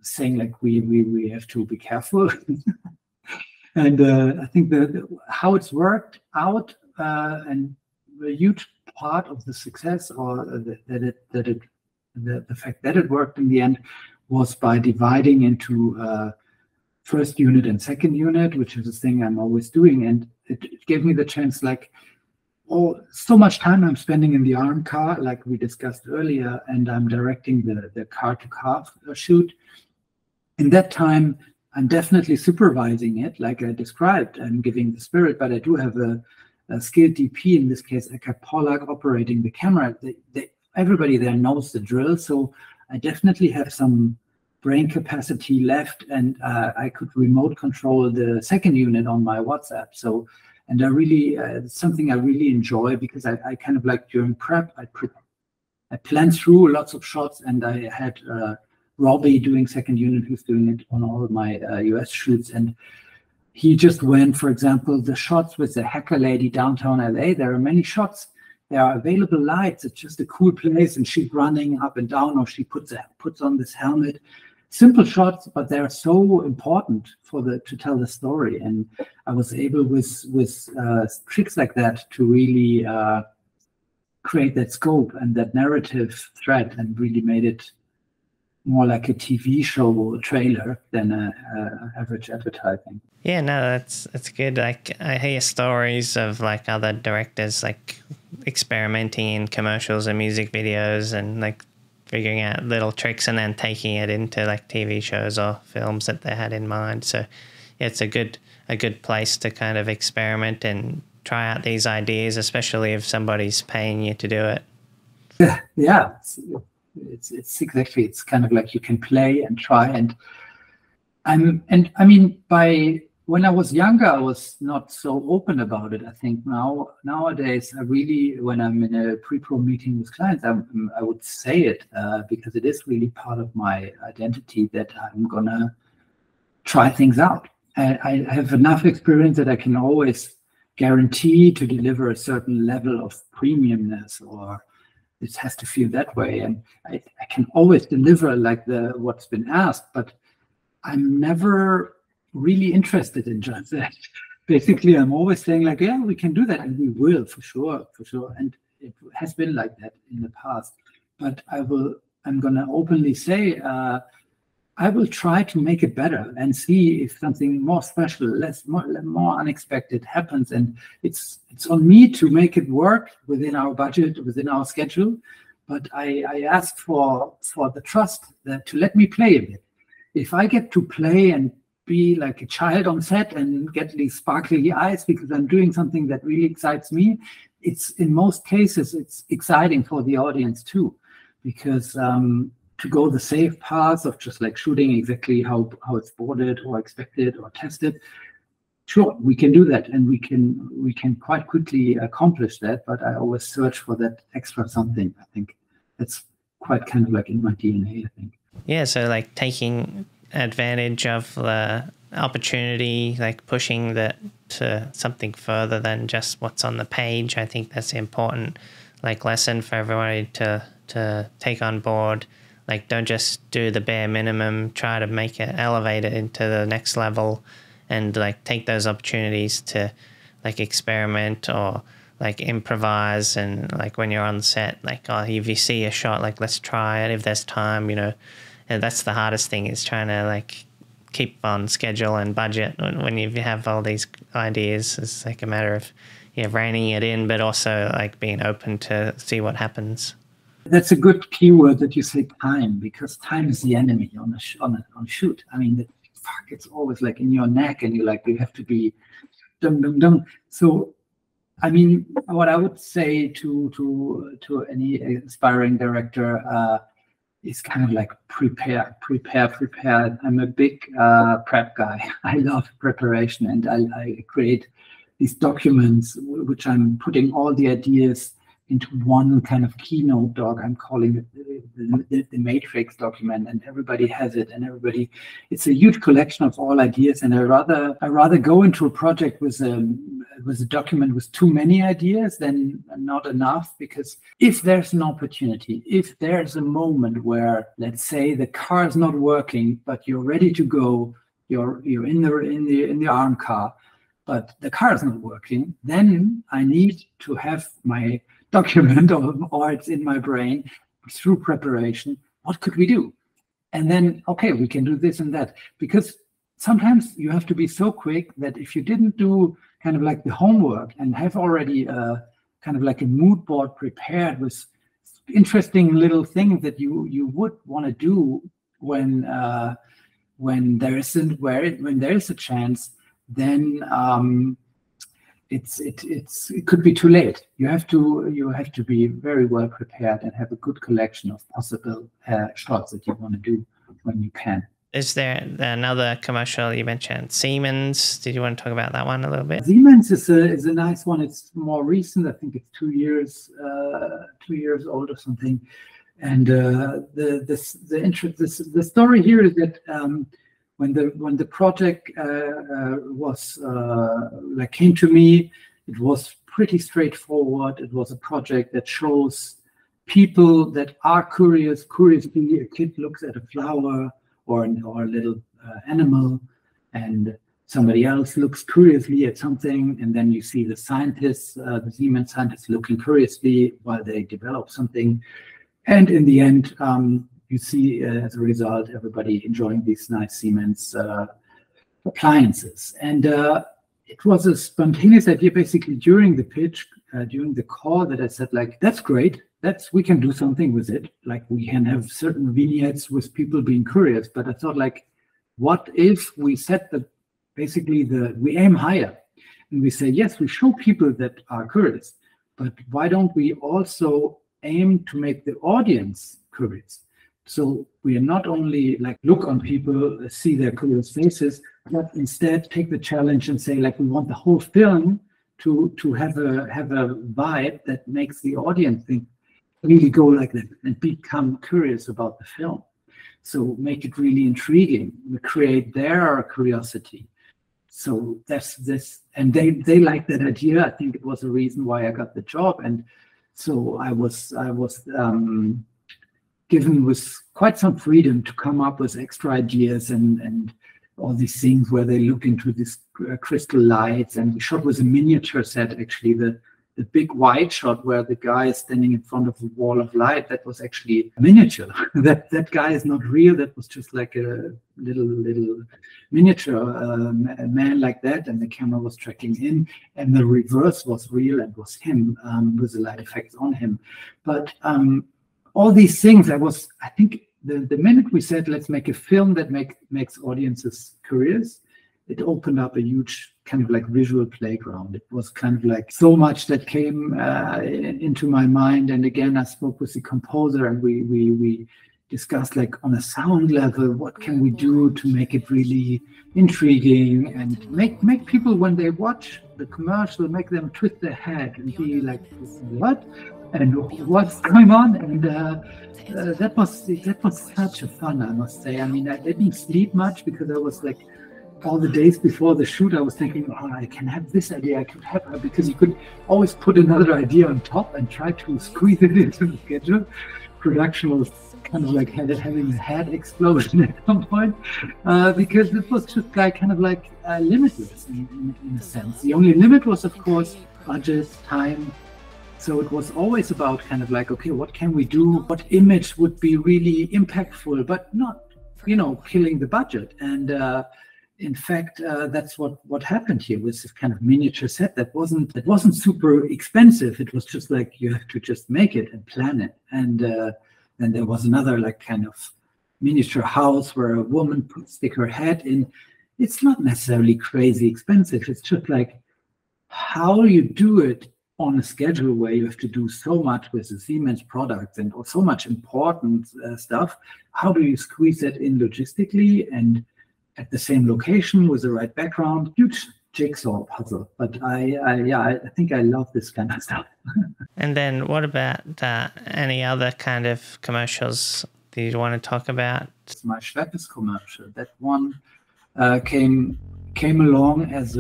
saying like, we have to be careful. And I think that how it's worked out, and a huge part of the success, or the fact that it worked in the end, was by dividing into first unit and second unit, which is a thing I'm always doing. And it gave me the chance, like, oh, so much time I'm spending in the arm car, like we discussed earlier, and I'm directing the car-to-car shoot. In that time, I'm definitely supervising it, like I described. I'm giving the spirit, but I do have a skilled DP, in this case, Eckhard Pollack, operating the camera. Everybody there knows the drill, so I definitely have some brain capacity left, and I could remote control the second unit on my WhatsApp. So, and I really, it's something I really enjoy, because I kind of like, during prep, I planned through lots of shots, and I had Robbie doing second unit, who's doing it on all of my US shoots. And he just went, for example, the shots with the hacker lady downtown LA, there are many shots. There are available lights. It's just a cool place, and she's running up and down, or she puts on this helmet. Simple shots, but they're so important to tell the story. And I was able with tricks like that to really create that scope and that narrative thread, and really made it more like a TV show trailer than a average advertising. Yeah, no, that's good. Like, I hear stories of like other directors like experimenting in commercials and music videos, and like figuring out little tricks and then taking it into like TV shows or films that they had in mind. So yeah, it's a good place to kind of experiment and try out these ideas, especially if somebody's paying you to do it. Yeah, it's exactly, it's kind of like you can play and try. And I mean, when I was younger, I was not so open about it. I think nowadays, I really, when I'm in a pre-pro meeting with clients, I would say it because it is really part of my identity that I'm gonna try things out. I have enough experience that I can always guarantee to deliver a certain level of premiumness, or it has to feel that way. And I can always deliver like what's been asked, but I'm never really interested in just that. Basically, I'm always saying like, yeah, we can do that, and we will for sure. And it has been like that in the past. But I'm gonna openly say, I will try to make it better and see if something more special, more unexpected happens. And it's on me to make it work within our budget, within our schedule. But I ask for the trust to let me play a bit. If I get to play and be like a child on set and get these sparkly eyes because I'm doing something that really excites me, it's in most cases, it's exciting for the audience too, because to go the safe path of just like shooting exactly how it's boarded or expected or tested, sure, we can do that, and we can quite quickly accomplish that. But I always search for that extra something. I think that's quite kind of like in my DNA, I think. Yeah, so like taking advantage of the opportunity, like pushing that to something further than just what's on the page. I think that's an important like lesson for everybody to take on board. Like, don't just do the bare minimum, try to make it, elevate it into the next level, and like take those opportunities to like experiment or like improvise. And like when you're on set, like, oh, if you see a shot, like let's try it if there's time, you know. And that's the hardest thing, is trying to like keep on schedule and budget when you have all these ideas. It's like a matter of reining it in, but also like being open to see what happens. That's a good keyword that you say, time, because time is the enemy on a shoot. I mean, it's always like in your neck, and you have to be dum dum dum. So, I mean, what I would say to any aspiring director is kind of like prepare. I'm a big prep guy. I love preparation, and I create these documents which I'm putting all the ideas into one kind of keynote doc. I'm calling it the matrix document, and everybody has it, and it's a huge collection of all ideas. And I rather go into a project with a document with too many ideas than not enough, because if there's an opportunity, if there's a moment where, let's say, the car is not working, but you're ready to go, you're in the arm car, but the car is not working, then I need to have my document, or it's in my brain through preparation. What could we do? And then, okay, we can do this and that. Because sometimes you have to be so quick that if you didn't do kind of like the homework and have already kind of like a mood board prepared with interesting little things that you would want to do when there is a chance, then it could be too late. You have to be very well prepared and have a good collection of possible shots that you want to do when you can. Is there another commercial you mentioned, Siemens? Did you want to talk about that one a little bit? Siemens is a nice one. It's more recent. I think it's 2 years old or something. And the story here is that when the project came to me, it was pretty straightforward. It was a project that shows people that are curiously, a kid looks at a flower or a little animal, and somebody else looks curiously at something, and then you see the scientists, the Siemens scientists, looking curiously while they develop something, and in the end, you see, as a result, everybody enjoying these nice Siemens appliances. And it was a spontaneous idea, basically, during the pitch, during the call, that I said, like, that's great. We can do something with it. Like, we can have certain vignettes with people being curious. But I thought, like, what if we set we aim higher? And we say, yes, we show people that are curious, but why don't we also aim to make the audience curious? So we are not only like look on people, see their curious faces, but instead take the challenge and say, like, we want the whole film to have a vibe that makes the audience think, really go like that and become curious about the film. So make it really intriguing, create their curiosity. So that's this, and they like that idea. I think it was a reason why I got the job. And so I was given with quite some freedom to come up with extra ideas and all these things where they look into these crystal lights. And we shot with a miniature set, actually. The big wide shot where the guy is standing in front of a wall of light, that was actually a miniature. that guy is not real. That was just like a little miniature man like that, and the camera was tracking in, and the reverse was real and was him with the light effects on him. But all these things, I think the minute we said, let's make a film that makes audiences curious, it opened up a huge kind of like visual playground. It was kind of like so much that came into my mind. And again, I spoke with the composer, and we discussed, like, on a sound level, what can we do to make it really intriguing and make people, when they watch the commercial, make them twist their head and be like, what? And what's going on? And that was such a fun, I must say. I mean, I didn't sleep much because I was like, all the days before the shoot, I was thinking, oh, I can have this idea, I could have, because you could always put another idea on top and try to squeeze it into the schedule. Production was kind of like having a head explosion at some point, because it was just like kind of like limitless in a sense. The only limit was, of course, budget, time. So it was always about kind of like, okay, what can we do? What image would be really impactful, but not, killing the budget? And in fact, that's what happened here with this kind of miniature set that wasn't super expensive. It was just like, you have to just make it and plan it. And then there was another like kind of miniature house where a woman could stick her head in. It's not necessarily crazy expensive. It's just like how you do it on a schedule where you have to do so much with the Siemens products and so much important stuff. How do you squeeze that in logistically and at the same location with the right background? Huge jigsaw puzzle. But I think I love this kind of stuff. And then what about any other kind of commercials that you want to talk about? My Schweppes commercial, that one came along as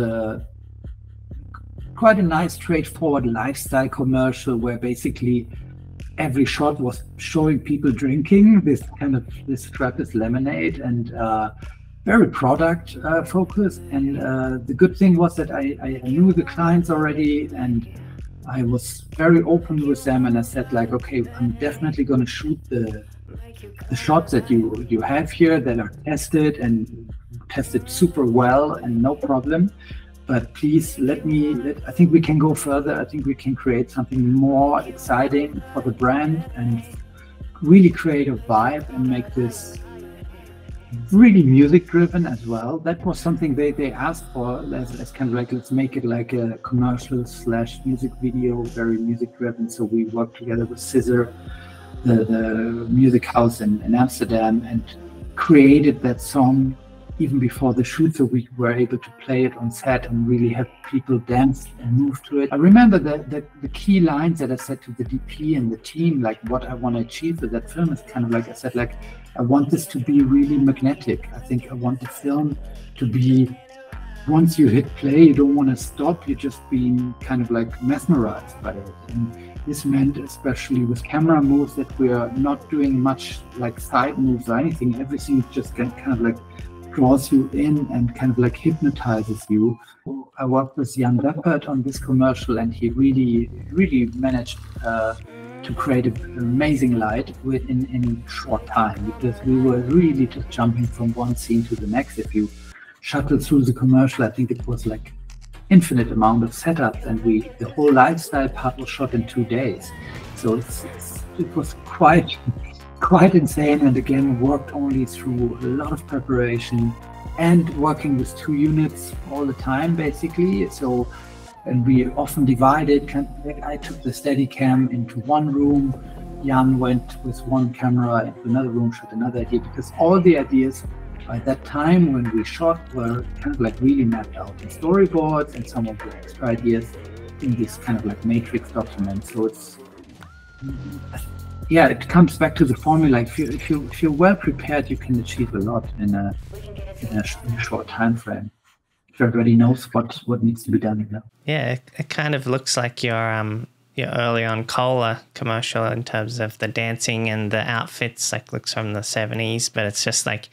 quite a nice, straightforward lifestyle commercial where basically every shot was showing people drinking this Schweppes lemonade, and very product focused. And the good thing was that I knew the clients already, and I was very open with them, and I said, like, okay, I'm definitely going to shoot the shots that you have here that are tested super well and no problem. But please I think we can go further. I think we can create something more exciting for the brand and really create a vibe and make this really music driven as well. That was something they asked for as kind of like, let's make it like a commercial / music video, very music driven. So we worked together with Scissor, the music house in Amsterdam, and created that song even before the shoot, so we were able to play it on set and really have people dance and move to it. I remember the key lines that I said to the DP and the team, like what I want to achieve with that film is kind of like, I said, like, I want this to be really magnetic. I think I want the film to be, once you hit play, you don't want to stop. You're just being kind of like mesmerized by it. And this meant, especially with camera moves, that we are not doing much like side moves or anything. Everything just kind of like draws you in and kind of like hypnotizes you. I worked with Jan Leppert on this commercial, and he really managed to create an amazing light in short time, because we were really just jumping from one scene to the next. If you shuttle through the commercial, I think it was like infinite amount of setups, and the whole lifestyle part was shot in 2 days. So it was quite insane, and again worked only through a lot of preparation, and working with 2 units all the time, basically. So, and we often divided. I took the Steadicam into one room. Jan went with one camera into another room, shot another idea, because all the ideas by that time when we shot were kind of like really mapped out in storyboards, and some of the extra ideas in this kind of like matrix document. So it's, yeah, it comes back to the formula. If you're well prepared, you can achieve a lot in a short time frame. If everybody knows what needs to be done. You know? Yeah, it kind of looks like your early on cola commercial in terms of the dancing and the outfits. Like looks from the 70s, but it's just like,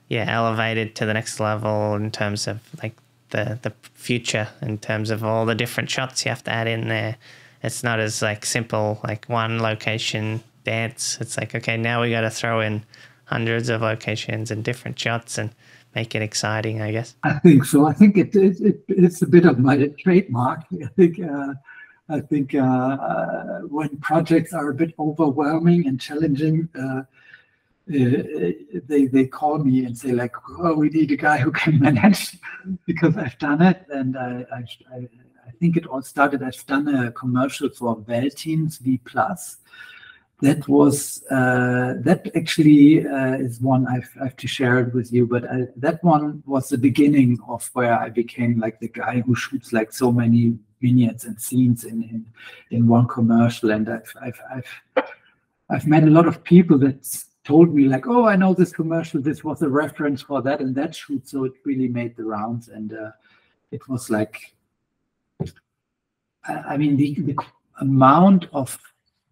yeah, elevated to the next level in terms of like the future, in terms of all the different shots you have to add in there. It's not as like simple, like one location dance. It's like, okay, now we got to throw in hundreds of locations and different shots and make it exciting, I guess. I think so. I think it's a bit of my trademark. I think when projects are a bit overwhelming and challenging, they call me and say like, oh, we need a guy who can manage, because I've done it. And I think it all started, I've done a commercial for Veltins V+. That was, that actually is one I have to share it with you, but that one was the beginning of where I became like the guy who shoots like so many vignettes and scenes in one commercial. And I've met a lot of people that told me like, oh, I know this commercial, this was a reference for that and that shoot. So it really made the rounds. And it was like, I mean, the amount of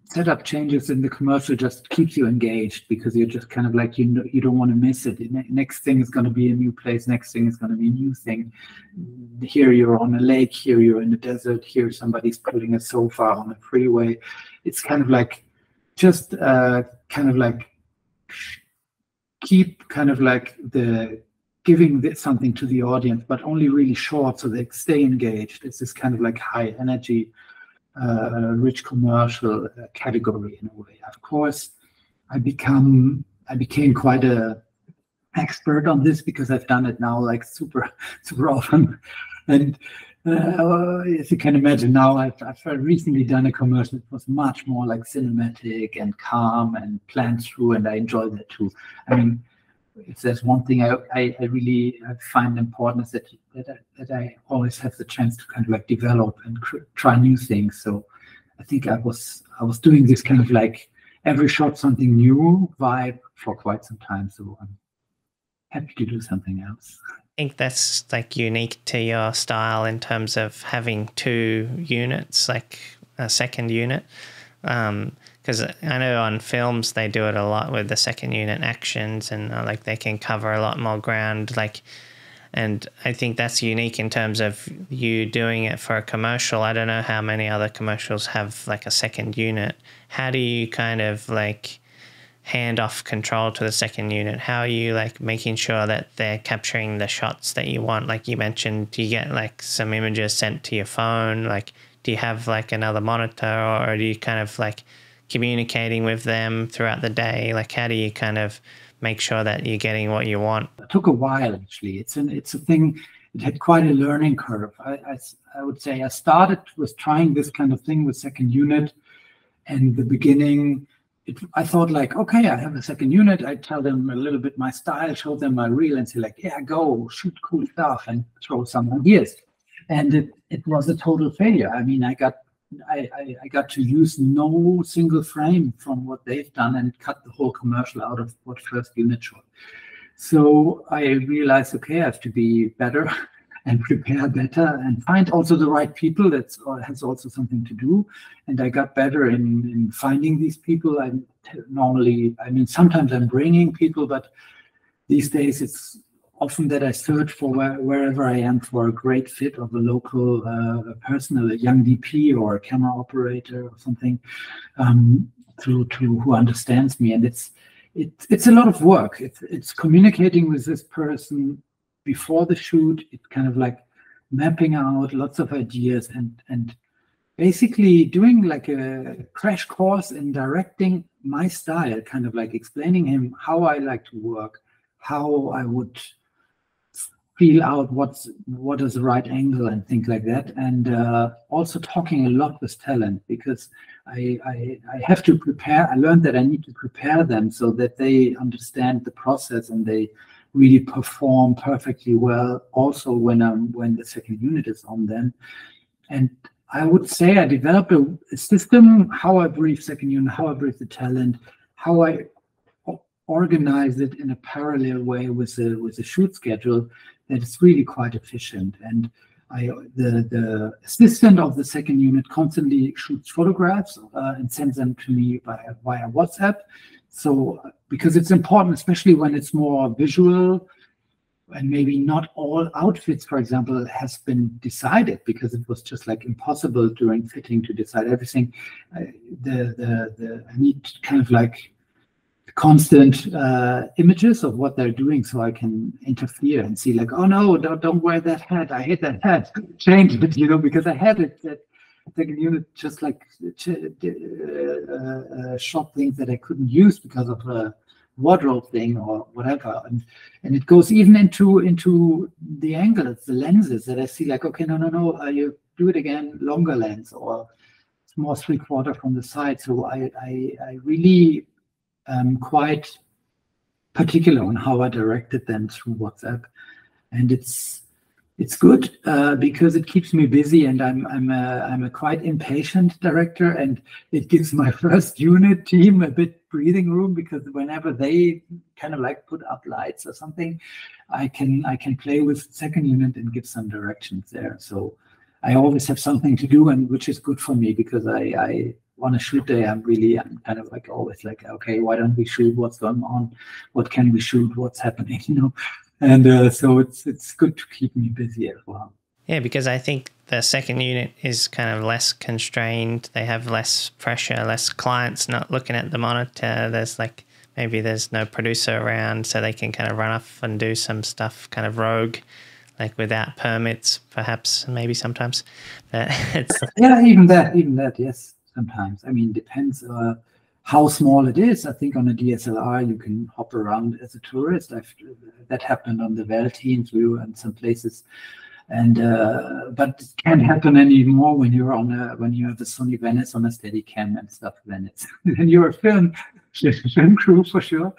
setup changes in the commercial just keeps you engaged, because you're just kind of like, you don't want to miss it. Next thing is going to be a new place. Next thing is going to be a new thing. Here you're on a lake. Here you're in the desert. Here somebody's putting a sofa on a freeway. It's kind of like, just kind of like keep kind of like the giving something to the audience, but only really short so they stay engaged. It's this kind of like high energy, rich commercial category in a way. Of course, I became quite a expert on this because I've done it now like super often. And as you can imagine, now I've recently done a commercial that was much more like cinematic and calm and planned through, and I enjoy that too. I mean, if there's one thing I really find important, is that I always have the chance to kind of like develop and try new things. So I think I was doing this kind of like every shot something new vibe for quite some time. So I'm happy to do something else. I think that's like unique to your style in terms of having two units, like a second unit. Because I know on films they do it a lot with the second unit actions, and like they can cover a lot more ground. Like, and I think that's unique in terms of you doing it for a commercial. I don't know how many other commercials have like a second unit. How do you kind of like hand off control to the second unit? How are you like making sure that they're capturing the shots that you want? Like you mentioned, do you get like some images sent to your phone? Like, do you have like another monitor, or do you kind of like communicating with them throughout the day? Like, how do you kind of make sure that you're getting what you want? It took a while, actually. It's a thing. It had quite a learning curve. I would say I started with trying this kind of thing with second unit, and the beginning, I thought like, okay, I have a second unit. I tell them a little bit my style, show them my reel, and say like, yeah, go shoot cool stuff and throw some ideas. And it was a total failure. I mean, I got to use no single frame from what they've done and cut the whole commercial out of what first unit shot. So I realized, okay, I have to be better and prepare better and find also the right people. That has also something to do. And I got better in finding these people. I mean, sometimes I'm bringing people, but these days it's often that I search for wherever I am for a great fit of a local person, a young DP or a camera operator or something, to who understands me. And it's a lot of work. It's communicating with this person before the shoot. It's kind of like mapping out lots of ideas and basically doing like a crash course in directing my style, kind of like explaining him how I like to work, how I would feel out what is the right angle and things like that. And also talking a lot with talent, because I have to prepare. I learned that I need to prepare them so that they understand the process and they really perform perfectly well also when the second unit is on them. And I would say I developed a system, how I brief second unit, how I brief the talent, how I organize it in a parallel way with a shoot schedule that is really quite efficient. And the assistant of the second unit constantly shoots photographs and sends them to me via WhatsApp. So because it's important, especially when it's more visual and maybe not all outfits, for example, has been decided, because it was just like impossible during fitting to decide everything. I need kind of like constant images of what they're doing so I can interfere and see like, oh no, don't wear that hat. I hate that hat. Change it, you know, because I had it that second unit just like shot things that I couldn't use because of a wardrobe thing or whatever. And it goes even into the angles, the lenses that I see like, okay, no, you do it again, longer lens, or it's more 3/4 from the side. So I really quite particular on how I directed them through WhatsApp, and it's good because it keeps me busy, and I'm a quite impatient director, and it gives my first unit team a bit breathing room, because whenever they kind of like put up lights or something, I can play with second unit and give some directions there. So I always have something to do, and which is good for me, because I on a shoot day, I'm kind of like always like, okay, why don't we shoot? What's going on? What can we shoot? What's happening? You know, and so it's good to keep me busy as well. Yeah, because I think the second unit is kind of less constrained. They have less pressure, less clients not looking at the monitor. There's like, maybe there's no producer around, so they can kind of run off and do some stuff kind of rogue, like without permits, perhaps, maybe sometimes. But it's yeah, even that, yes. Sometimes, I mean, depends how small it is. I think on a DSLR you can hop around as a tourist. That happened on the Veltin through and some places, and but it can't happen anymore when you're when you have a Sony Venice on a Steadicam and stuff. Then you're a film crew for sure.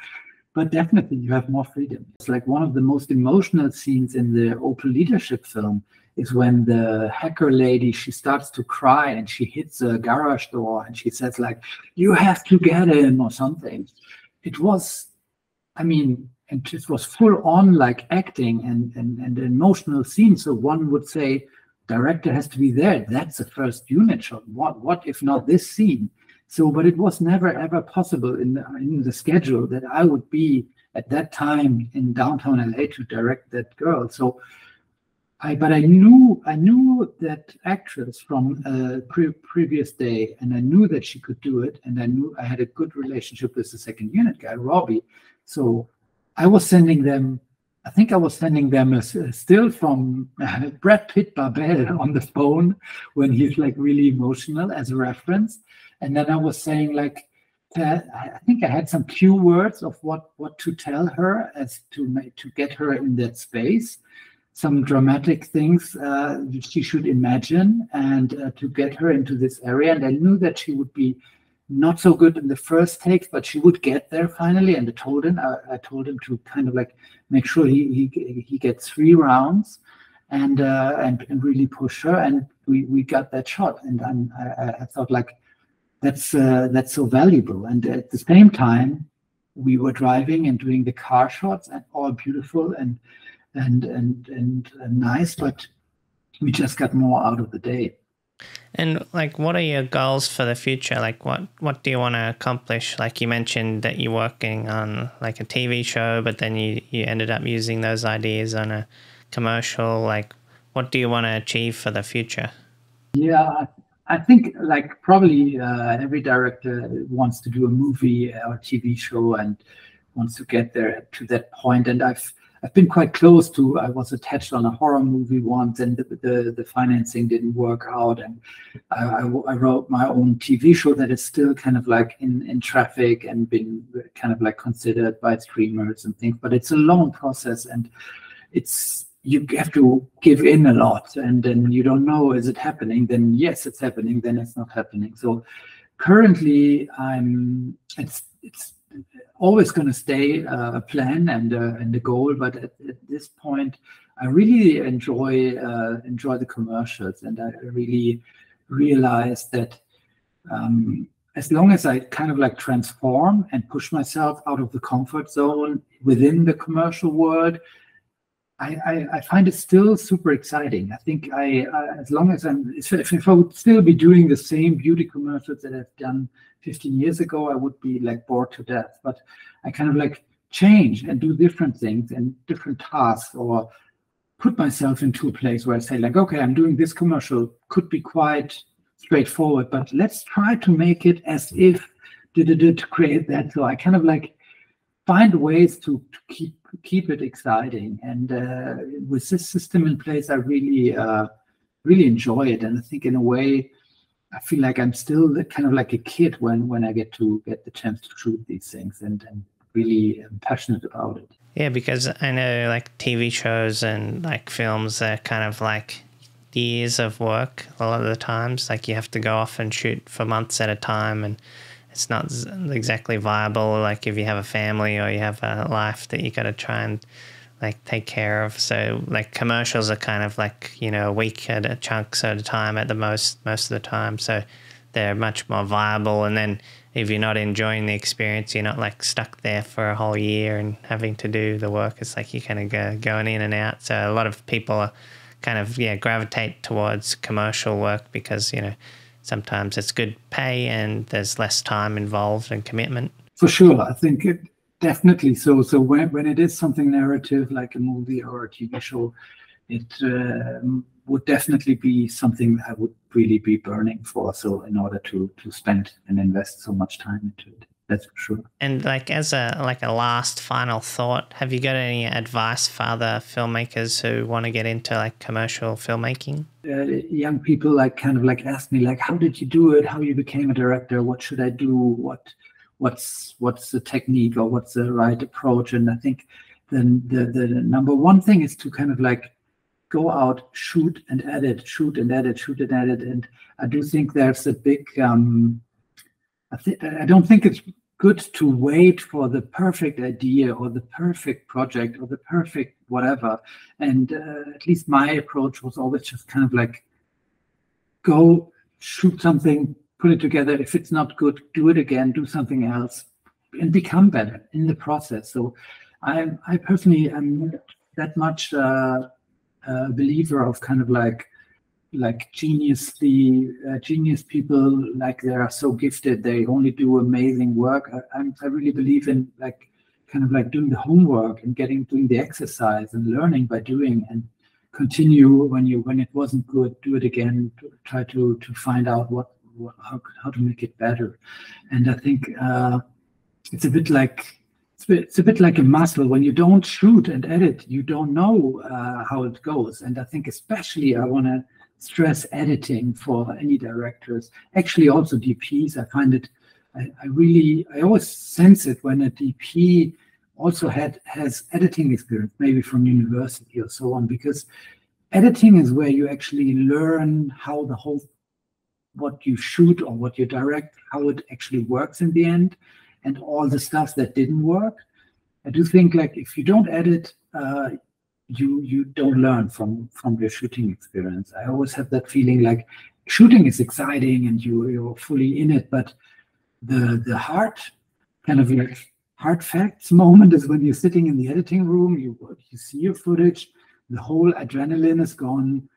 But definitely you have more freedom. It's like one of the most emotional scenes in the Opel leadership film is when the hacker lady, she starts to cry and she hits a garage door and she says like, you have to get him or something. It was, I mean, and it was full on like acting and an emotional scene. So one would say, director has to be there. That's the first unit shot. What if not this scene? So, but it was never ever possible in the schedule that I would be at that time in downtown LA to direct that girl. So, but I knew that actress from a previous day, and I knew that she could do it, and I knew I had a good relationship with the second unit guy, Robbie. So, I was sending them. I think I was sending them a still from Brad Pitt Barbell on the phone when he's like really emotional as a reference. And then I was saying like, I think I had some cue words of what to tell her as to get her in that space, some dramatic things she should imagine, and to get her into this area. And I knew that she would be not so good in the first takes, but she would get there finally. And I told him to kind of like make sure he gets 3 rounds and really push her. And we got that shot. And I thought like, that's so valuable. And at the same time, we were driving and doing the car shots, and all beautiful and nice, but we just got more out of the day. And like, what are your goals for the future? Like, what do you want to accomplish? Like you mentioned that you're working on like a TV show, but then you ended up using those ideas on a commercial. Like, what do you want to achieve for the future? Yeah, I think like probably every director wants to do a movie or TV show and wants to get there to that point. And I've been quite close to. I was attached on a horror movie once, and the financing didn't work out. And I wrote my own TV show that is still kind of like in traffic and been kind of like considered by streamers and things. But it's a long process, and it's you have to give in a lot, and then you don't know, is it happening? Then yes, it's happening. Then it's not happening. So currently, it's always going to stay a plan and a goal, but at this point, I really enjoy the commercials, and I really realize that as long as I kind of like transform and push myself out of the comfort zone within the commercial world, I find it still super exciting. I think as long as if I would still be doing the same beauty commercials that I've done 15 years ago, I would be like bored to death. But I kind of like change and do different things and different tasks, or put myself into a place where I say like, okay, I'm doing this commercial, could be quite straightforward, but let's try to make it as if to create that. So I kind of like find ways to keep it exciting, and with this system in place, I really enjoy it. And I think in a way, I feel like I'm still kind of like a kid when I get the chance to shoot these things, and really am passionate about it. Yeah, because I know like TV shows and like films are kind of like years of work a lot of the times. Like you have to go off and shoot for months at a time, and it's not exactly viable, like if you have a family or you have a life that you got to try and like take care of. So like commercials are kind of like, you know, a week at a chunks at a time at the most of the time. So they're much more viable. And then if you're not enjoying the experience, you're not like stuck there for a whole year and having to do the work. It's like you kind of going in and out. So a lot of people are kind of, gravitate towards commercial work because, you know, sometimes it's good pay and there's less time involved and commitment. For sure. I think it definitely so. So when it is something narrative like a movie or a TV show, it would definitely be something I would really be burning for. So in order to spend and invest so much time into it, that's for sure. And like as a last final thought, have you got any advice for other filmmakers who want to get into like commercial filmmaking? Young people like kind of like ask me like, how did you do it? How you became a director? What should I do? What's the technique, or what's the right approach? And I think then the number one thing is to kind of like go out, shoot and edit. And I do think there's a big I don't think it's good to wait for the perfect idea or the perfect project or the perfect whatever. And at least my approach was always just kind of like, go shoot something, put it together. If it's not good, do it again, do something else, and become better in the process. So I personally am that much a believer of kind of like genius people, like they are so gifted, they only do amazing work. I really believe in like kind of like doing the homework and doing the exercise and learning by doing, and continue when it wasn't good, do it again, try to find out how to make it better. And I think it's a bit like a muscle. When you don't shoot and edit, you don't know how it goes. And I think especially I want to stress editing for any directors, actually also DPs. I find it, I always sense it when a DP also has editing experience, maybe from university or so on, because editing is where you actually learn how what you shoot or what you direct, how it actually works in the end, and all the stuff that didn't work. I do think like if you don't edit, you don't learn from your shooting experience. I always have that feeling like shooting is exciting and you're fully in it, but the hard kind of like hard facts moment is when you're sitting in the editing room, you see your footage, the whole adrenaline is gone,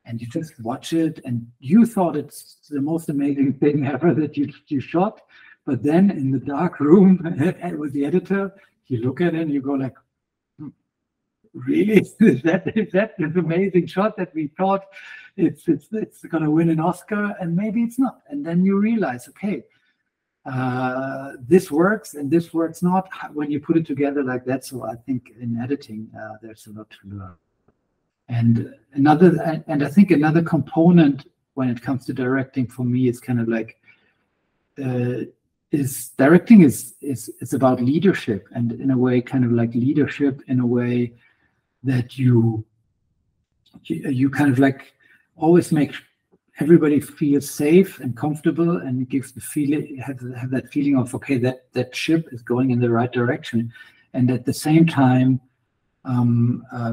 and you just watch it, and you thought it's the most amazing thing ever that you shot. But then in the dark room with the editor, you look at it and you go like, really? Is that this amazing shot that we thought it's going to win an Oscar, and maybe it's not. And then you realize, okay, this works and this works not when you put it together like that. So I think in editing, there's a lot to learn. And I think another component when it comes to directing for me is kind of like directing is about leadership, and in a way kind of like leadership in a way that you you kind of like always make everybody feel safe and comfortable, and gives the feeling, have that feeling of, okay, that ship is going in the right direction. And at the same time,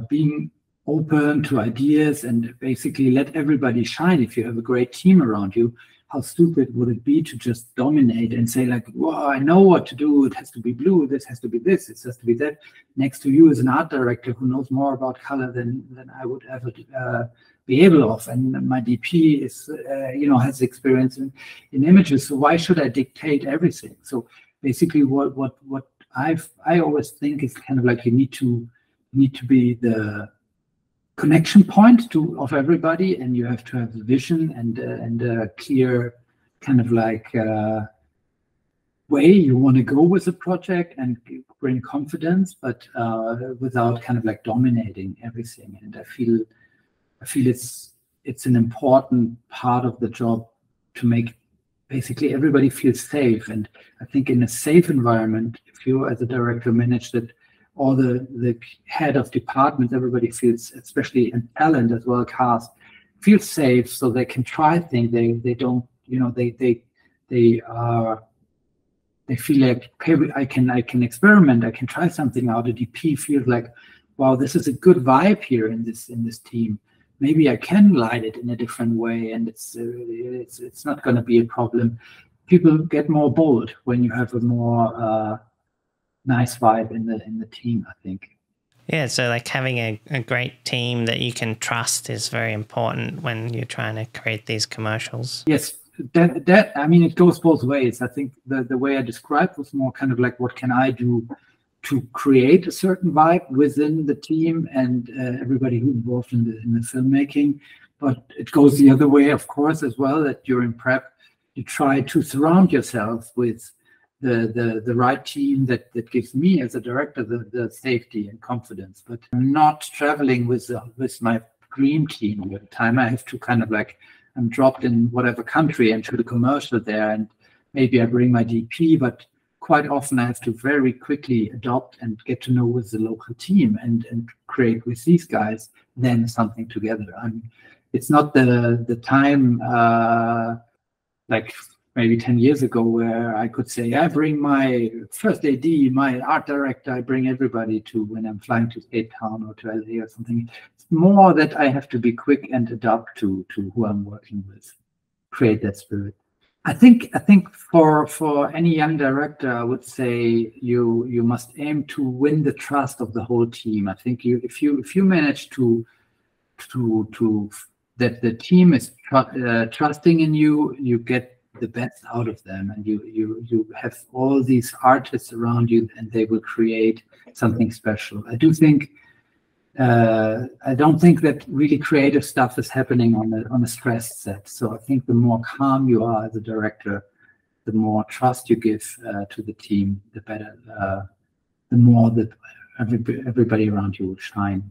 being open to ideas and basically let everybody shine. If you have a great team around you, how stupid would it be to just dominate and say like, well, I know what to do. It has to be blue. This has to be this. It has to be that. Next to you is an art director who knows more about color than I would ever be able of. And my DP is, has experience in images. So why should I dictate everything? So basically what I always think is kind of like, you need to be the connection point of everybody, and you have to have the vision and a clear kind of like way you want to go with the project, and bring confidence, but without kind of like dominating everything. And I feel it's an important part of the job to make basically everybody feel safe. And I think in a safe environment, if you as a director manage that, all the head of departments, everybody feels, especially in talent as well, cast, feels safe, so they can try things. They don't, they feel like, okay, I can experiment, I can try something out. The DP feels like, wow, this is a good vibe here in this team. Maybe I can light it in a different way, and it's not going to be a problem. People get more bold when you have a more nice vibe in the team, I think. Yeah, so like having a great team that you can trust is very important when you're trying to create these commercials. Yes, that I mean, it goes both ways. I think the way I described was more kind of like, what can I do to create a certain vibe within the team and everybody who's involved in the filmmaking. But it goes the other way, of course, as well, that during prep, you try to surround yourself with the right team that gives me as a director the safety and confidence. But I'm not traveling with my dream team all the time. I have to kind of like, I'm dropped in whatever country and shoot a commercial there, and maybe I bring my DP, but quite often I have to very quickly adopt and get to know with the local team and create with these guys then something together. I mean, it's not the time like maybe 10 years ago where I could say, I bring my first AD, my art director, I bring everybody to when I'm flying to Cape Town or to LA or something. It's more that I have to be quick and adapt to who I'm working with, create that spirit. I think for any young director, I would say you must aim to win the trust of the whole team. I think if you manage to that the team is trusting in you, you get the best out of them, and you have all these artists around you, and they will create something special. I don't think that really creative stuff is happening on a stressed set. So I think the more calm you are as a director, the more trust you give to the team, the better, the more that everybody around you will shine.